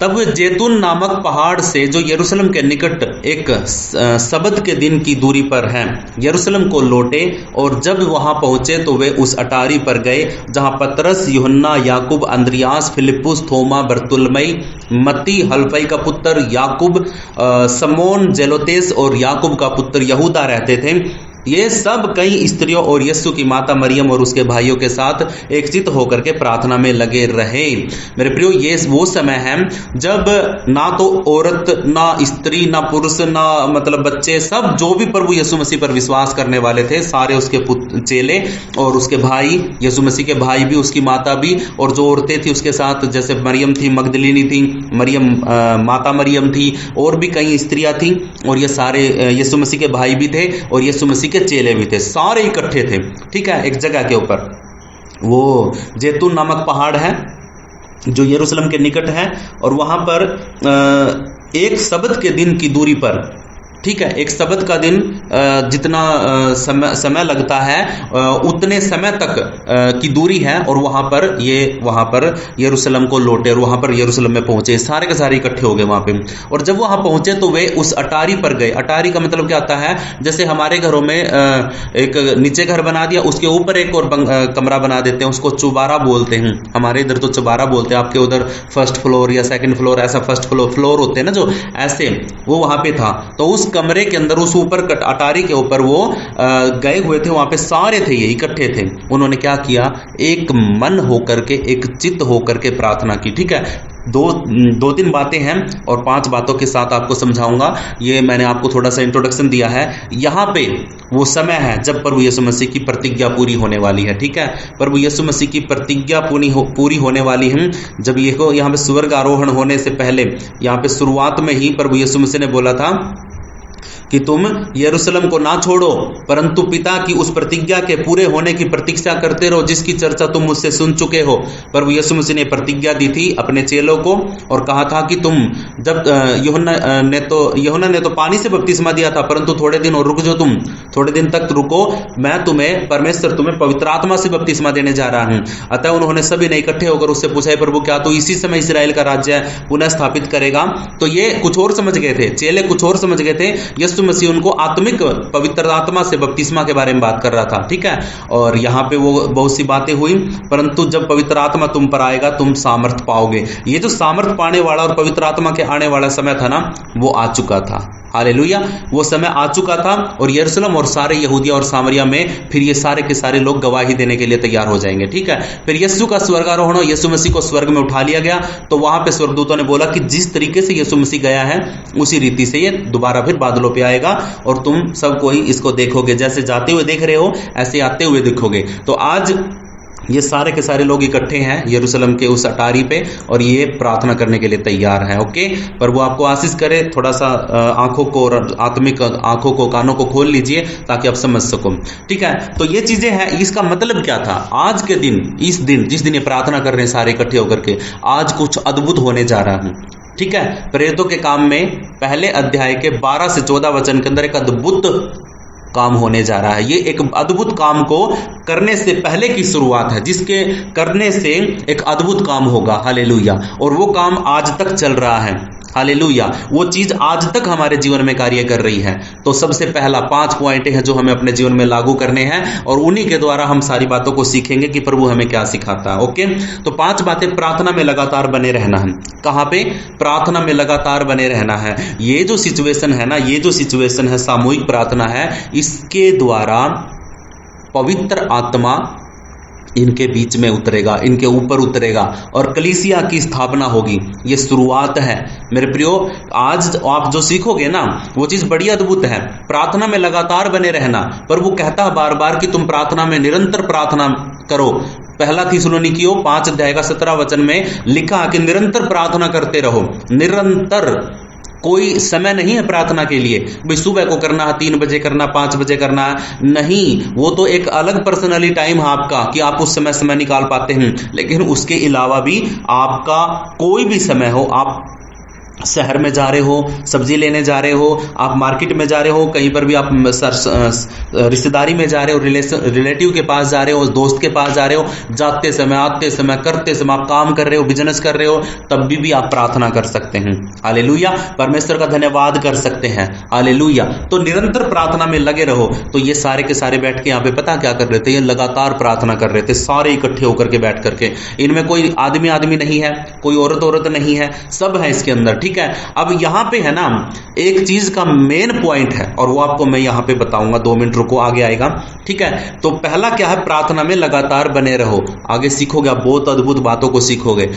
तब वे जैतून नामक पहाड़ से जो यरूशलेम के निकट एक सबत के दिन की दूरी पर है यरूशलेम को लौटे, और जब वहां पहुंचे तो वे उस अटारी पर गए जहां पतरस, यूहन्ना, याकूब, अंद्रियास, फिलिप्पुस, थोमा, बरतुलमई, मत्ती, हल्फई का पुत्र याकूब, समोन जेलोतेस और याकूब का पुत्र यहूदा रहते थे। ये सब कई स्त्रियों और यीशु की माता मरियम और उसके भाइयों के साथ एकचित होकर के प्रार्थना में लगे रहे। मेरे प्रियो, ये वो समय है जब ना तो औरत, ना स्त्री, ना पुरुष, ना मतलब बच्चे, सब जो भी प्रभु यीशु मसीह पर विश्वास करने वाले थे, सारे उसके चेले और उसके भाई, यीशु मसीह के भाई भी, उसकी माता भी, और जो औरतें थी उसके साथ, जैसे मरियम थी, मगदलिनी थी, मरियम माता मरियम थी, और भी कई स्त्रियां थी, और ये सारे यीशु मसीह के भाई भी थे और यीशु मसीह के चेले भी थे, सारे इकट्ठे थे। ठीक है, एक जगह के ऊपर वो जैतून नामक पहाड़ है जो यरूशलेम के निकट है, और वहां पर एक सबत के दिन की दूरी पर, ठीक है, एक सबत का दिन जितना समय लगता है उतने समय तक की दूरी है, और वहां पर यरूशलेम को लौटे और वहां पर यरूशलेम में पहुंचे, सारे के सारे इकट्ठे हो गए वहां पे। और जब वहां पहुंचे तो वे उस अटारी पर गए। अटारी का मतलब क्या आता है, जैसे हमारे घरों में एक नीचे घर बना दिया, उसके ऊपर एक और कमरा बना देते हैं, उसको चुबारा बोलते हैं। हमारे इधर तो चुबारा बोलते हैं, आपके उधर फर्स्ट फ्लोर या सेकंड फ्लोर, ऐसा फर्स्ट फ्लोर होते हैं ना जो, ऐसे वो वहां पे था। तो उस कमरे के अंदर, उस ऊपर अटारी के ऊपर वो गए हुए थे, वहां पे सारे थे, ये इकट्ठे थे। उन्होंने क्या किया, एक मन होकर के, एक चित्त होकर के प्रार्थना की। ठीक है, दो तीन बातें हैं और 5 बातों के साथ आपको समझाऊंगा। ये मैंने आपको थोड़ा सा इंट्रोडक्शन दिया है। यहां पे वो समय है जब प्रभु यीशु मसीह की प्रतिज्ञा पूरी होने वाली है। ठीक है, प्रभु यीशु मसीह की प्रतिज्ञा पूरी होने वाली है। जब यहाँ पे स्वर्ग आरोहण होने से पहले, यहाँ पे शुरुआत में ही प्रभु यीशु मसीह ने बोला था कि तुम यरूशलेम को ना छोड़ो, परंतु पिता की उस प्रतिज्ञा के पूरे होने की प्रतीक्षा करते रहो, जिसकी चर्चा तुम मुझसे सुन चुके हो। प्रभु यीशु मसीह ने प्रतिज्ञा दी थी अपने चेलों को और कहा था कि तुम जब यूहन्ना ने तो पानी से बपतिस्मा दिया था, परंतु थोड़े दिन और रुक जाओ, तुम थोड़े दिन तक रुको, मैं तुम्हें, परमेश्वर तुम्हें पवित्र आत्मा से बपतिस्मा देने जा रहा हूं। अतः उन्होंने सभी ने इकट्ठे होकर उससे पूछा, प्रभु क्या तो इसी समय इस्राएल का राज्य पुनः स्थापित करेगा? तो ये कुछ और समझ गए थे, चेले कुछ और समझ गए थे। यीशु मसीह उनको आत्मिक पवित्र आत्मा से बपतिस्मा के बारे में बात कर रहा था। ठीक है, और यहां पे वो बहुत सी बातें हुई, परंतु जब पवित्र आत्मा तुम पर आएगा तुम सामर्थ पाओगे। ये जो सामर्थ पाने वाला और पवित्र आत्मा के आने वाला समय था ना, वो आ चुका था। हालेलुया, वो समय आ चुका था, और यरूशलेम और सारे यहूदिया और सामरिया में फिर ये सारे के सारे लोग गवाही देने के लिए तैयार हो जाएंगे। ठीक है, फिर यीशु का स्वर्गारोहण, यीशु मसीह को स्वर्ग में उठा लिया गया। तो वहां पे स्वर्गदूतों ने बोला कि जिस तरीके से यीशु मसीह गया है उसी रीति से ये दोबारा फिर बादलों पे आएगा, और तुम सब कोई इसको देखोगे, जैसे जाते हुए देख रहे हो ऐसे आते हुए देखोगे। तो आज ये सारे के सारे लोग इकट्ठे हैं यरूशलेम के उस अटारी पे, और ये प्रार्थना करने के लिए तैयार हैं। ओके, पर वो आपको आशीष करे। थोड़ा सा आंखों को, आत्मिक आंखों को, कानों को खोल लीजिए ताकि आप समझ सको। ठीक है, तो ये चीजें हैं। इसका मतलब क्या था? आज के दिन, इस दिन जिस दिन ये प्रार्थना कर रहे हैं सारे इकट्ठे होकर के, आज कुछ अद्भुत होने जा रहा है। ठीक है, प्रेरितों के काम में पहले अध्याय के 12 से 14 वचन के अंदर एक अद्भुत काम होने जा रहा है। ये एक अद्भुत काम को करने से पहले की शुरुआत है, जिसके करने से एक अद्भुत काम होगा। हालेलुया, और वो काम आज तक चल रहा है। हालेलुया, वो चीज आज तक हमारे जीवन में कार्य कर रही है। तो सबसे पहला 5 पॉइंट हैं जो हमें अपने जीवन में लागू करने हैं, और उन्हीं के द्वारा हम सारी बातों को सीखेंगे कि प्रभु हमें क्या सिखाता है। ओके, तो 5 बातें। प्रार्थना में लगातार बने रहना है। कहां पे? प्रार्थना में लगातार बने रहना है। ये जो सिचुएशन है ना, ये जो सिचुएशन है, सामूहिक प्रार्थना है, इसके द्वारा पवित्र आत्मा इनके बीच में उतरेगा, इनके ऊपर उतरेगा, और कलीसिया की स्थापना होगी। ये शुरुआत है मेरे प्रियो। आज आप जो सीखोगे ना, वो चीज बड़ी अद्भुत है। प्रार्थना में लगातार बने रहना। प्रभु कहता है बार बार कि तुम प्रार्थना में निरंतर प्रार्थना करो। पहला थिस्सलुनीकियों 5 अध्याय का 17 वचन में लिखा कि निरंतर प्रार्थना करते रहो। निरंतर, कोई समय नहीं है प्रार्थना के लिए, भाई सुबह को करना है, 3 बजे करना, 5 बजे करना है, नहीं। वो तो एक अलग पर्सनली टाइम है आपका कि आप उस समय निकाल पाते हैं, लेकिन उसके अलावा भी आपका कोई भी समय हो, आप शहर में जा रहे हो, सब्जी लेने जा रहे हो, आप मार्केट में जा रहे हो, कहीं पर भी आप रिश्तेदारी में जा रहे हो, रिलेटिव के पास जा रहे हो, दोस्त के पास जा रहे हो, जाते समय, आते समय, करते समय, आप काम कर रहे हो, बिजनेस कर रहे हो, तब भी आप प्रार्थना कर सकते हैं। हालेलुया, परमेश्वर का धन्यवाद कर सकते हैं। हालेलुया। तो निरंतर प्रार्थना में लगे रहो। तो ये सारे के सारे बैठ के यहाँ पे पता क्या कर रहे थे, ये लगातार प्रार्थना कर रहे थे, सारे इकट्ठे होकर के बैठ करके। इनमें कोई आदमी नहीं है, कोई औरत नहीं है, सब है इसके अंदर। ठीक है। अब यहां पे है ना एक चीज का मेन पॉइंट है, और वो आपको मैं यहां पे बताऊंगा, 2 मिनट रुको, आगे आएगा। ठीक है। तो पहला क्या है, प्रार्थना में लगातार बने रहो। आगे सीखोगे, आप बहुत अद्भुत बातों को सीखोगे।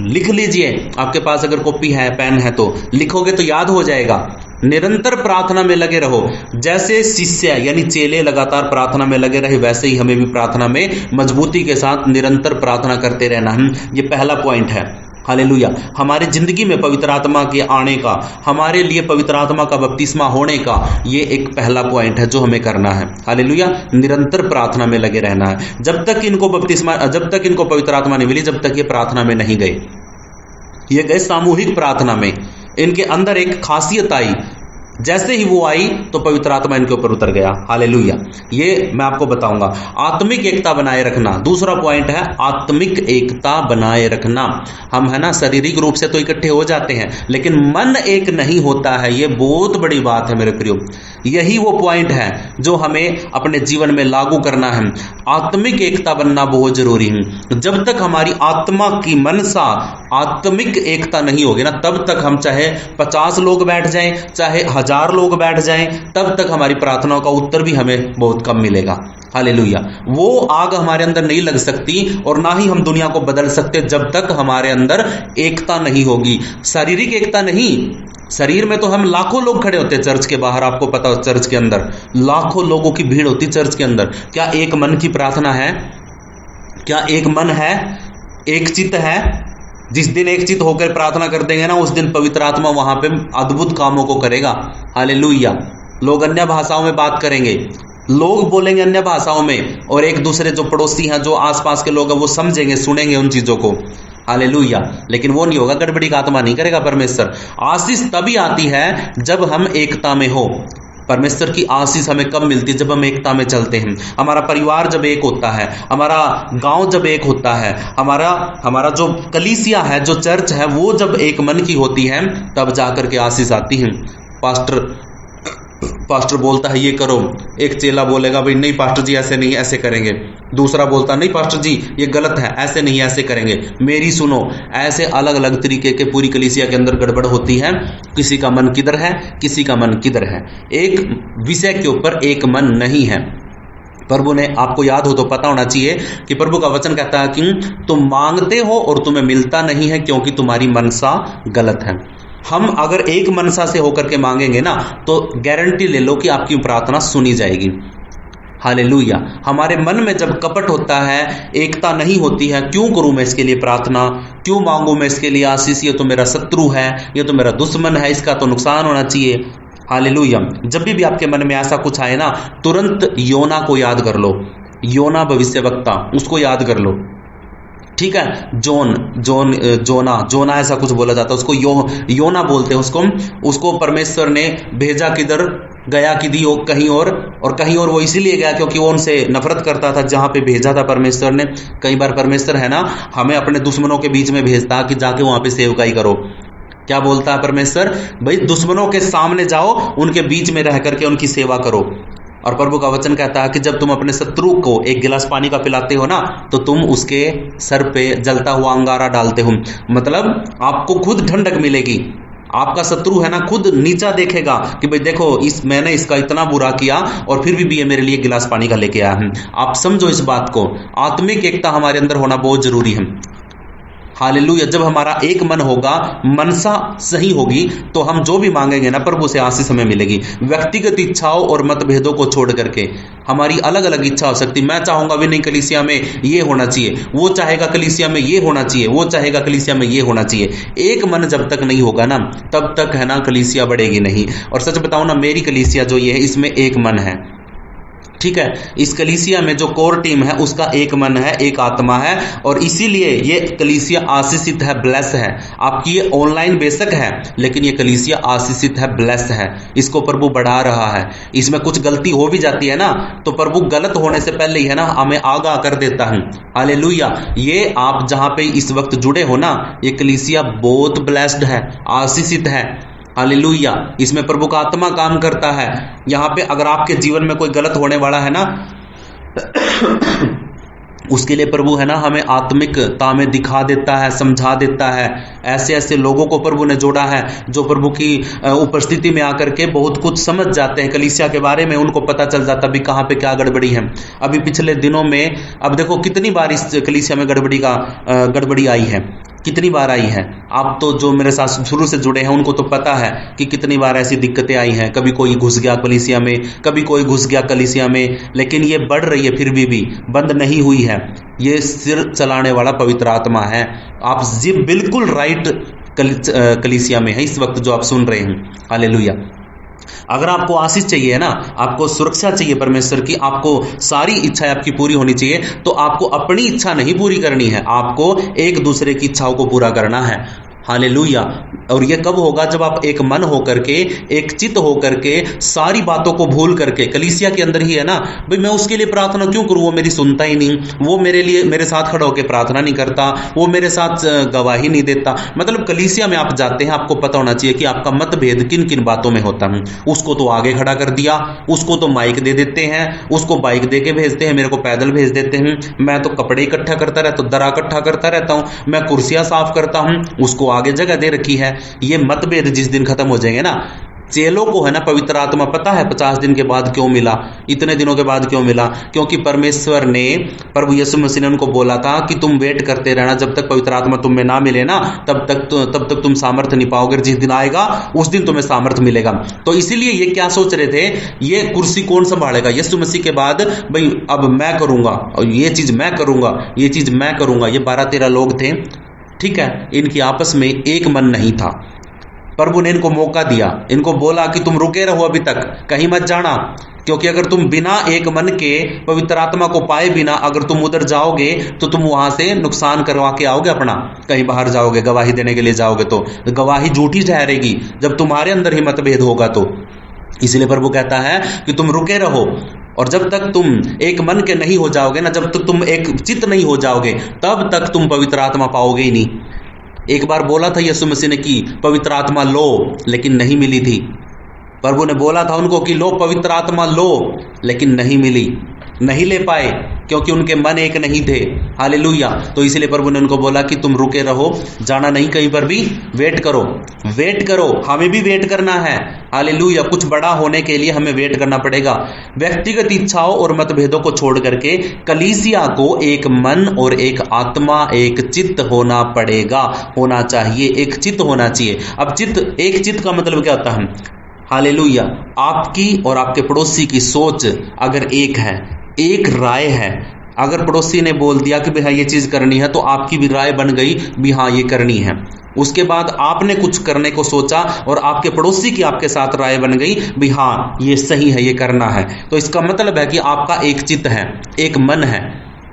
लिख लीजिए, आपके पास अगर कॉपी है, पेन है, तो लिखोगे तो याद हो जाएगा। निरंतर प्रार्थना में लगे रहो। जैसे शिष्य यानी चेले लगातार प्रार्थना में लगे रहे, वैसे ही हमें भी प्रार्थना में मजबूती के साथ निरंतर प्रार्थना करते रहना है। ये पहला पॉइंट है। हालेलुया। हमारी जिंदगी में पवित्र आत्मा के आने का, हमारे लिए पवित्र आत्मा का बपतिस्मा होने का, ये एक पहला पॉइंट है जो हमें करना है। हालेलुया। निरंतर प्रार्थना में लगे रहना है। जब तक इनको पवित्र आत्मा नहीं मिली, जब तक ये प्रार्थना में नहीं गए। ये गए सामूहिक प्रार्थना में। इनके अंदर एक खासियत आई, जैसे ही वो आई तो पवित्र आत्मा इनके ऊपर उतर गया। हालेलुया। ये मैं आपको बताऊंगा। आत्मिक एकता बनाए रखना, दूसरा पॉइंट है आत्मिक एकता बनाए रखना। हम है ना शारीरिक रूप से तो इकट्ठे हो जाते हैं, लेकिन मन एक नहीं होता है। ये बहुत बड़ी बात है मेरे प्रियो। यही वो पॉइंट है जो हमें अपने जीवन में लागू करना है। आत्मिक एकता बनना बहुत जरूरी है। जब तक हमारी आत्मा की मनसा आत्मिक एकता नहीं होगी ना, तब तक हम चाहे 50 लोग बैठ जाएं, चाहे 1000 लोग बैठ जाएं, तब तक हमारी प्रार्थनाओं का उत्तर भी हमें बहुत कम मिलेगा। हालेलुया। वो आग हमारे अंदर नहीं लग सकती और ना ही हम दुनिया को बदल सकते जब तक हमारे अंदर एकता नहीं होगी। शारीरिक एकता नहीं, शरीर में तो हम लाखों लोग खड़े होते हैं चर्च के बाहर। आपको पता हो, चर्च के अंदर लाखों लोगों की भीड़ होती चर्च के अंदर। क्या एक मन की प्रार्थना है? क्या एक मन है, एक चित्त है? जिस दिन एक चित्त होकर प्रार्थना कर देंगे ना, उस दिन पवित्र आत्मा वहां पे अद्भुत कामों को करेगा। हालेलुया। लोग अन्य भाषाओं में बात करेंगे, लोग बोलेंगे अन्य भाषाओं में, और एक दूसरे जो पड़ोसी हैं, जो आसपास के लोग हैं, वो समझेंगे, सुनेंगे उन चीजों को। हालेलुया। लेकिन वो नहीं होगा, गड़बड़ी का आत्मा नहीं करेगा परमेश्वर। आशीष तभी आती है जब हम एकता में हो। परमेश्वर की आशीष हमें कब मिलती है? जब हम एकता में चलते हैं। हमारा परिवार जब एक होता है, हमारा गांव जब एक होता है, हमारा जो कलीसिया है, जो चर्च है, वो जब एक मन की होती है, तब जाकर के आशीष आती है। पास्टर बोलता है ये करो, एक चेला बोलेगा भाई नहीं पास्टर जी ऐसे नहीं, ऐसे करेंगे। दूसरा बोलता नहीं पास्टर जी ये गलत है, ऐसे नहीं, ऐसे करेंगे, मेरी सुनो। ऐसे अलग अलग तरीके के पूरी कलीसिया के अंदर गड़बड़ होती है। किसी का मन किधर है, किसी का मन किधर है। एक विषय के ऊपर एक मन नहीं है। प्रभु ने, आपको याद हो तो पता होना चाहिए कि प्रभु का वचन कहता है कि तुम मांगते हो और तुम्हें मिलता नहीं है क्योंकि तुम्हारी मनसा गलत है। हम अगर एक मनसा से होकर के मांगेंगे ना, तो गारंटी ले लो कि आपकी प्रार्थना सुनी जाएगी। हालेलुया। हमारे मन में जब कपट होता है, एकता नहीं होती है, क्यों करूं मैं इसके लिए प्रार्थना, क्यों मांगू मैं इसके लिए आशीष, ये तो मेरा शत्रु है, ये तो मेरा दुश्मन है, इसका तो नुकसान होना चाहिए। हालेलुया। जब भी आपके मन में ऐसा कुछ आए ना, तुरंत योना को याद कर लो। योना भविष्यवक्ता, उसको याद कर लो। ठीक है। जोना ऐसा कुछ बोला जाता है, उसको योना बोलते हैं उसको परमेश्वर ने भेजा किधर, गया कहीं और कहीं और वो इसीलिए गया क्योंकि वो उनसे नफरत करता था जहां पे भेजा था परमेश्वर ने। कई बार परमेश्वर है ना, हमें अपने दुश्मनों के बीच में भेजता कि जाके वहां पे सेवकाई करो। क्या बोलता है परमेश्वर? भाई दुश्मनों के सामने जाओ, उनके बीच में रह करके उनकी सेवा करो। और प्रभु का वचन कहता है कि जब तुम अपने शत्रु को एक गिलास पानी का पिलाते हो ना, तो तुम उसके सर पे जलता हुआ अंगारा डालते हो। मतलब आपको खुद ठंडक मिलेगी। आपका शत्रु है ना, खुद नीचा देखेगा कि भाई देखो मैंने इसका इतना बुरा किया और फिर भी ये मेरे लिए गिलास पानी का लेके आया है। आप समझो इस बात को। आत्मिक एकता हमारे अंदर होना बहुत जरूरी है। हालेलुया। जब हमारा एक मन होगा, मनसा सही होगी, तो हम जो भी मांगेंगे ना, प्रभु से आशीष हमें मिलेगी। व्यक्तिगत इच्छाओं और मतभेदों को छोड़ करके हमारी अलग अलग इच्छा हो सकती। मैं चाहूंगा भी नहीं कलीसिया में ये होना चाहिए, वो चाहेगा कलीसिया में ये होना चाहिए, वो चाहेगा कलीसिया में ये होना चाहिए। एक मन जब तक नहीं होगा ना, तब तक है ना कलीसिया बढ़ेगी नहीं। और सच बताऊं ना, मेरी कलीसिया जो ये है, इसमें एक मन है। ठीक है, इस कलीसिया में जो कोर टीम है उसका एक मन है, एक आत्मा है, और इसीलिए ये कलीसिया आशीषित है, ब्लेस है। आपकी ये ऑनलाइन बेशक है, लेकिन ये कलीसिया आशीषित है, ब्लेस है। इसको प्रभु बढ़ा रहा है। इसमें कुछ गलती हो भी जाती है ना, तो प्रभु गलत होने से पहले ही है ना हमें आगाह कर देता है। हालेलुया। ये आप जहां पे इस वक्त जुड़े हो ना, ये कलीसिया बहुत ब्लेस्ड है, आशीषित है। हालेलुया। इसमें प्रभु का आत्मा काम करता है। यहाँ पे अगर आपके जीवन में कोई गलत होने वाला है ना उसके लिए प्रभु है ना हमें आत्मिकता में दिखा देता है, समझा देता है। ऐसे ऐसे लोगों को प्रभु ने जोड़ा है जो प्रभु की उपस्थिति में आकर के बहुत कुछ समझ जाते हैं कलीसिया के बारे में। उनको पता चल जाता भी कहाँ पे क्या गड़बड़ी है। अभी पिछले दिनों में अब देखो कितनी बार इस कलीसिया में गड़बड़ी आई है, कितनी बार आई है। आप तो जो मेरे साथ शुरू से जुड़े हैं उनको तो पता है कि कितनी बार ऐसी दिक्कतें आई हैं। कभी कोई घुस गया कलीसिया में, कभी कोई घुस गया कलीसिया में, लेकिन ये बढ़ रही है, फिर भी बंद नहीं हुई है। ये सिर चलाने वाला पवित्र आत्मा है। आप जी बिल्कुल राइट कलीसिया में है इस वक्त जो आप सुन रहे हैं। हालेलुया। अगर आपको आशीष चाहिए है ना, आपको सुरक्षा चाहिए परमेश्वर की, आपको सारी इच्छाएं आपकी पूरी होनी चाहिए, तो आपको अपनी इच्छा नहीं पूरी करनी है, आपको एक दूसरे की इच्छाओं को पूरा करना है। हालेलुया। और ये कब होगा? जब आप एक मन होकर के, एक चित्त होकर के, सारी बातों को भूल करके, कलीसिया के अंदर ही है ना भाई, मैं उसके लिए प्रार्थना क्यों करूं, वो मेरी सुनता ही नहीं, वो मेरे साथ खड़ा होकर प्रार्थना नहीं करता, वो मेरे साथ गवाही नहीं देता। मतलब कलीसिया में आप जाते हैं, आपको पता होना चाहिए कि आपका मतभेद किन किन बातों में होता है। उसको तो आगे खड़ा कर दिया, उसको तो माइक दे देते हैं, उसको बाइक दे के भेजते हैं, मेरे को पैदल भेज देते हैं। मैं तो कपड़े इकट्ठा करता रहता हूं, दरा इकट्ठा करता रहता हूं, मैं कुर्सियां साफ करता हूं, उसको आगे जगह दे रखी है। ये मतभेद जिस दिन खत्म हो जाएंगे ना, चेलों को है ना पवित्र आत्मा पता है 50 दिन के बाद क्यों मिला, इतने दिनों के बाद क्यों मिला? क्योंकि परमेश्वर ने, प्रभु यीशु मसीह ने उनको बोला था कि तुम वेट करते रहना, जब तक पवित्र आत्मा तुम में ना मिले ना तब तक तुम सामर्थ्य नहीं पाओगे। जिस दिन आएगा उस दिन तुम्हें सामर्थ्य मिलेगा। तो इसीलिए ये क्या सोच रहे थे, ये कुर्सी कौन संभालेगा? यीशु मसीह के बाद भाई अब मैं करूंगा, और ये चीज मैं करूंगा, ये चीज मैं करूंगा। ये 12-13 लोग थे, ठीक है, इनकी आपस में एक मन नहीं था। प्रभु ने इनको मौका दिया, इनको बोला कि तुम रुके रहो अभी तक, कहीं मत जाना, क्योंकि अगर तुम बिना एक मन के पवित्र आत्मा को पाए बिना अगर तुम उधर जाओगे तो तुम वहां से नुकसान करवा के आओगे अपना। कहीं बाहर जाओगे, गवाही देने के लिए जाओगे तो गवाही झूठी ठहरेगी जब तुम्हारे अंदर ही मतभेद होगा तो। इसलिए प्रभु कहता है कि तुम रुके रहो, और जब तक तुम एक मन के नहीं हो जाओगे ना, जब तक तुम एक चित्त नहीं हो जाओगे, तब तक तुम पवित्र आत्मा पाओगे ही नहीं। एक बार बोला था यीशु मसीह ने कि पवित्र आत्मा लो, लेकिन नहीं मिली थी। प्रभु ने बोला था उनको कि लो पवित्र आत्मा लो, लेकिन नहीं मिली, नहीं ले पाए, क्योंकि उनके मन एक नहीं थे। हालेलुया। तो इसलिए प्रभु ने उनको बोला कि तुम रुके रहो, जाना नहीं कहीं पर भी, वेट करो, वेट करो। हमें भी वेट करना है। हालेलुया। कुछ बड़ा होने के लिए हमें वेट करना पड़ेगा। व्यक्तिगत इच्छाओं और मतभेदों को छोड़ करके कलीसिया को एक मन और एक आत्मा, एक चित्त होना पड़ेगा, होना चाहिए, एक चित्त होना चाहिए। अब एक चित्त का मतलब क्या होता है? हालेलुया। आपकी और आपके पड़ोसी की सोच अगर एक है, एक राय है, अगर पड़ोसी ने बोल दिया कि भाई हाँ ये चीज करनी है, तो आपकी भी राय बन गई भी हाँ ये करनी है। उसके बाद आपने कुछ करने को सोचा और आपके पड़ोसी की आपके साथ राय बन गई भी हाँ ये सही है, ये करना है। तो इसका मतलब है कि आपका एक चित्त है, एक मन है।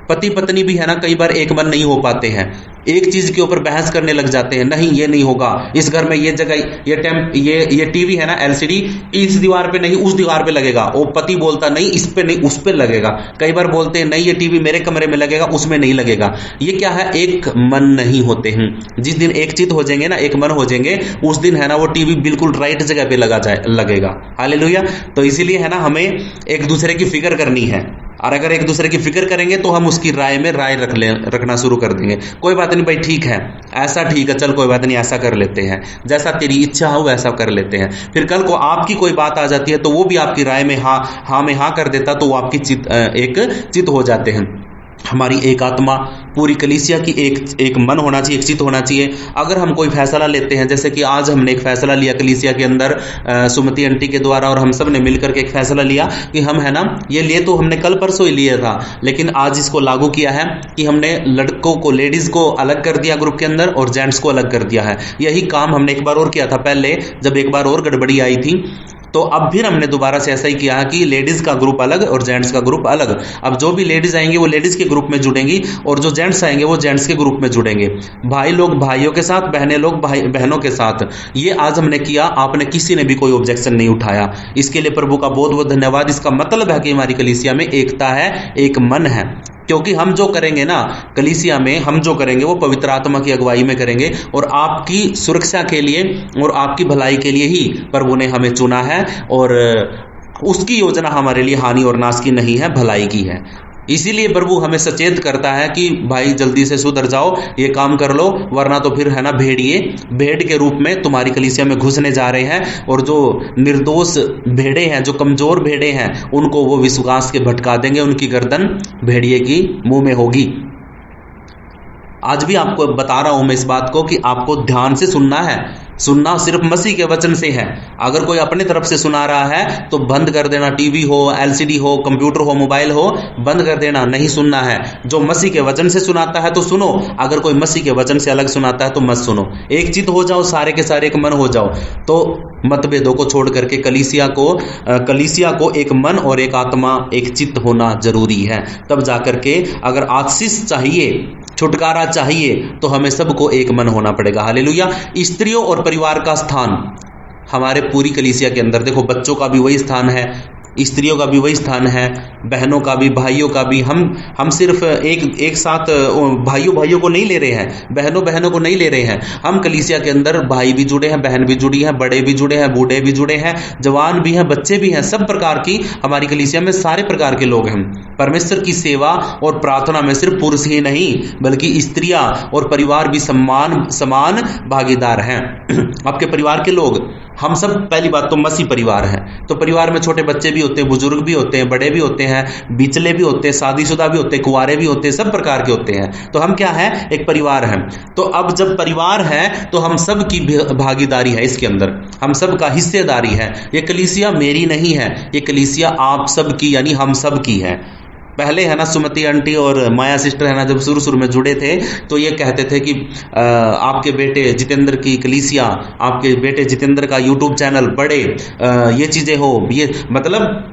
पति पत्नी भी है ना, कई बार एक मन नहीं हो पाते हैं, एक चीज के ऊपर बहस करने लग जाते हैं। नहीं ये नहीं होगा, इस घर में ये जगह ये टीवी है ना एलसीडी, इस दीवार पे नहीं उस दीवार पे लगेगा। वो पति बोलता नहीं इस पे नहीं उस पे लगेगा। कई बार बोलते हैं नहीं ये टीवी मेरे कमरे में लगेगा, उसमें नहीं लगेगा। ये क्या है? एक मन नहीं होते हैं। जिस दिन एक चित्त हो जाएंगे ना, एक मन हो जाएंगे, उस दिन है ना वो टीवी बिल्कुल राइट जगह पे लगेगा। हालेलुया। तो इसीलिए है ना हमें एक दूसरे की फिक्र करनी है, और अगर एक दूसरे की फिक्र करेंगे तो हम उसकी राय में राय रखना शुरू कर देंगे। कोई बात नहीं भाई, ठीक है, ऐसा ठीक है, चल कोई बात नहीं, ऐसा कर लेते हैं, जैसा तेरी इच्छा हो वैसा कर लेते हैं। फिर कल को आपकी कोई बात आ जाती है तो वो भी आपकी राय में हाँ में हाँ कर देता, तो वो आपकी एक चित्त हो जाते हैं। हमारी एक आत्मा, पूरी कलीसिया की एक मन होना चाहिए, एक चित्त होना चाहिए। अगर हम कोई फैसला लेते हैं, जैसे कि आज हमने एक फैसला लिया कलीसिया के अंदर सुमति आंटी के द्वारा, और हम सब ने मिलकर के एक फैसला लिया कि हम है ना, ये लिए तो हमने कल परसों ही लिया था, लेकिन आज इसको लागू किया है कि हमने लड़कों को, लेडीज को अलग कर दिया ग्रुप के अंदर और जेंट्स को अलग कर दिया है। यही काम हमने एक बार और किया था पहले, जब एक बार और गड़बड़ी आई थी। तो अब फिर हमने दोबारा से ऐसा ही किया कि लेडीज का ग्रुप अलग और जेंट्स का ग्रुप अलग। अब जो भी लेडीज आएंगे वो लेडीज के ग्रुप में जुड़ेंगी और जो जेंट्स आएंगे वो जेंट्स के ग्रुप में जुड़ेंगे। भाई लोग भाइयों के साथ, बहनें लोग भाई बहनों के साथ। ये आज हमने किया, आपने किसी ने भी कोई ऑब्जेक्शन नहीं उठाया। इसके लिए प्रभु का बहुत बहुत धन्यवाद। इसका मतलब है कि हमारी कलीसिया में एकता है, एक मन है। क्योंकि हम जो करेंगे ना कलीसिया में, हम जो करेंगे वो पवित्र आत्मा की अगुवाई में करेंगे और आपकी सुरक्षा के लिए और आपकी भलाई के लिए ही प्रभु ने हमें चुना है। और उसकी योजना हमारे लिए हानि और नाश की नहीं है, भलाई की है। इसीलिए प्रभु हमें सचेत करता है कि भाई जल्दी से सुधर जाओ, ये काम कर लो, वरना तो फिर है ना भेड़ के रूप में तुम्हारी कलीसिया में घुसने जा रहे हैं और जो निर्दोष भेड़े हैं, जो कमजोर भेड़े हैं, उनको वो विश्वास के भटका देंगे, उनकी गर्दन भेड़िए की मुंह में होगी। आज भी आपको बता रहा हूं मैं इस बात को कि आपको ध्यान से सुनना है। सुनना सिर्फ मसीह के वचन से है। अगर कोई अपने तरफ से सुना रहा है तो बंद कर देना। टीवी हो, एलसीडी हो, कंप्यूटर हो, मोबाइल हो, बंद कर देना, नहीं सुनना है। जो मसीह के वचन से सुनाता है तो सुनो, अगर कोई मसीह के वचन से अलग सुनाता है तो मत सुनो। एक चित्त हो जाओ, सारे के सारे एक मन हो जाओ। तो मतभेदों को छोड़ करके कलीसिया को एक मन और एक आत्मा, एक चित्त होना जरूरी है। तब जाकर के अगर आशीष चाहिए, छुटकारा चाहिए, तो हमें सबको एक मन होना पड़ेगा। हालेलुया। स्त्रियों और परिवार का स्थान हमारे पूरी कलीसिया के अंदर, देखो बच्चों का भी वही स्थान है, स्त्रियों का भी वही स्थान है, बहनों का भी, भाइयों का भी। हम सिर्फ एक साथ भाइयों को नहीं ले रहे हैं, बहनों को नहीं ले रहे हैं। हम कलीसिया के अंदर भाई भी जुड़े हैं, बहन भी जुड़ी है, बड़े भी जुड़े हैं, बूढ़े भी जुड़े हैं, जवान भी हैं, बच्चे भी हैं। सब प्रकार की हमारी कलीसिया में सारे प्रकार के लोग हैं। परमेश्वर की सेवा और प्रार्थना में सिर्फ पुरुष ही नहीं बल्कि स्त्रियां और परिवार भी समान भागीदार हैं। आपके परिवार के लोग, हम सब, पहली बात तो मसीह परिवार है, तो परिवार में छोटे बच्चे भी होते हैं, बुजुर्ग भी होते हैं, बड़े भी होते हैं, बिचले भी होते हैं, शादीशुदा भी होते हैं, कुंवारे भी होते हैं, सब प्रकार के होते हैं। तो हम क्या है, एक परिवार है। तो अब जब परिवार है तो हम सब की भागीदारी है इसके अंदर, हम सब का हिस्सेदारी है। ये कलीसिया मेरी नहीं है, ये कलीसिया आप सब की, यानी हम सब की है। पहले है ना सुमति आंटी और माया सिस्टर है ना, जब शुरू में जुड़े थे तो ये कहते थे कि आपके बेटे जितेंद्र की कलीसिया, आपके बेटे जितेंद्र का यूट्यूब चैनल बढ़े, ये चीजें हो, ये मतलब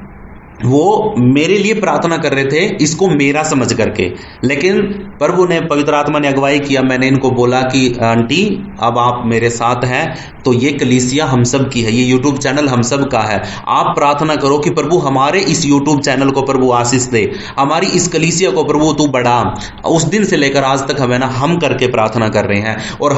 वो मेरे लिए प्रार्थना कर रहे थे, इसको मेरा समझ करके। लेकिन प्रभु ने, पवित्र आत्मा ने अगुवाई किया। मैंने इनको बोला कि आंटी अब आप मेरे साथ हैं तो ये कलीसिया हम सब की है, ये यूट्यूब चैनल हम सब का है। आप प्रार्थना करो कि प्रभु हमारे इस यूट्यूब चैनल को प्रभु आशीष दे, हमारी इस कलीसिया को प्रभु तू बढ़ा। उस दिन से लेकर आज तक हमें ना हम करके प्रार्थना कर रहे हैं। और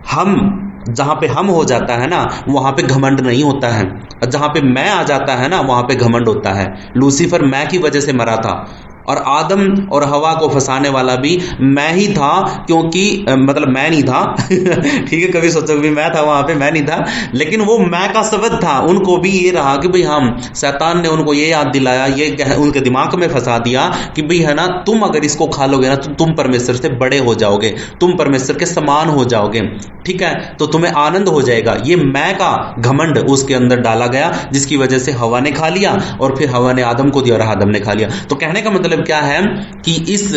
हम जहां पे हम हो जाता है ना, वहां पे घमंड नहीं होता है। जहां पे मैं आ जाता है ना, वहां पे घमंड होता है। लूसीफर मैं की वजह से मरा था और आदम और हवा को फंसाने वाला भी मैं ही था, क्योंकि मतलब मैं नहीं था ठीक है, कभी सोचो भी मैं था वहां पे, मैं नहीं था, लेकिन वो मैं का शब्द था। उनको भी ये रहा कि भाई हम, शैतान ने उनको ये याद दिलाया, ये उनके दिमाग में फंसा दिया कि भाई है ना, तुम अगर इसको खा लोगे ना तो तुम परमेश्वर से बड़े हो जाओगे, तुम परमेश्वर के समान हो जाओगे, ठीक है, तो तुम्हें आनंद हो जाएगा। ये मैं का घमंड उसके अंदर डाला गया, जिसकी वजह से हवा ने खा लिया और फिर हवा ने आदम को दिया और आदम ने खा लिया। तो कहने का मतलब क्या है कि इस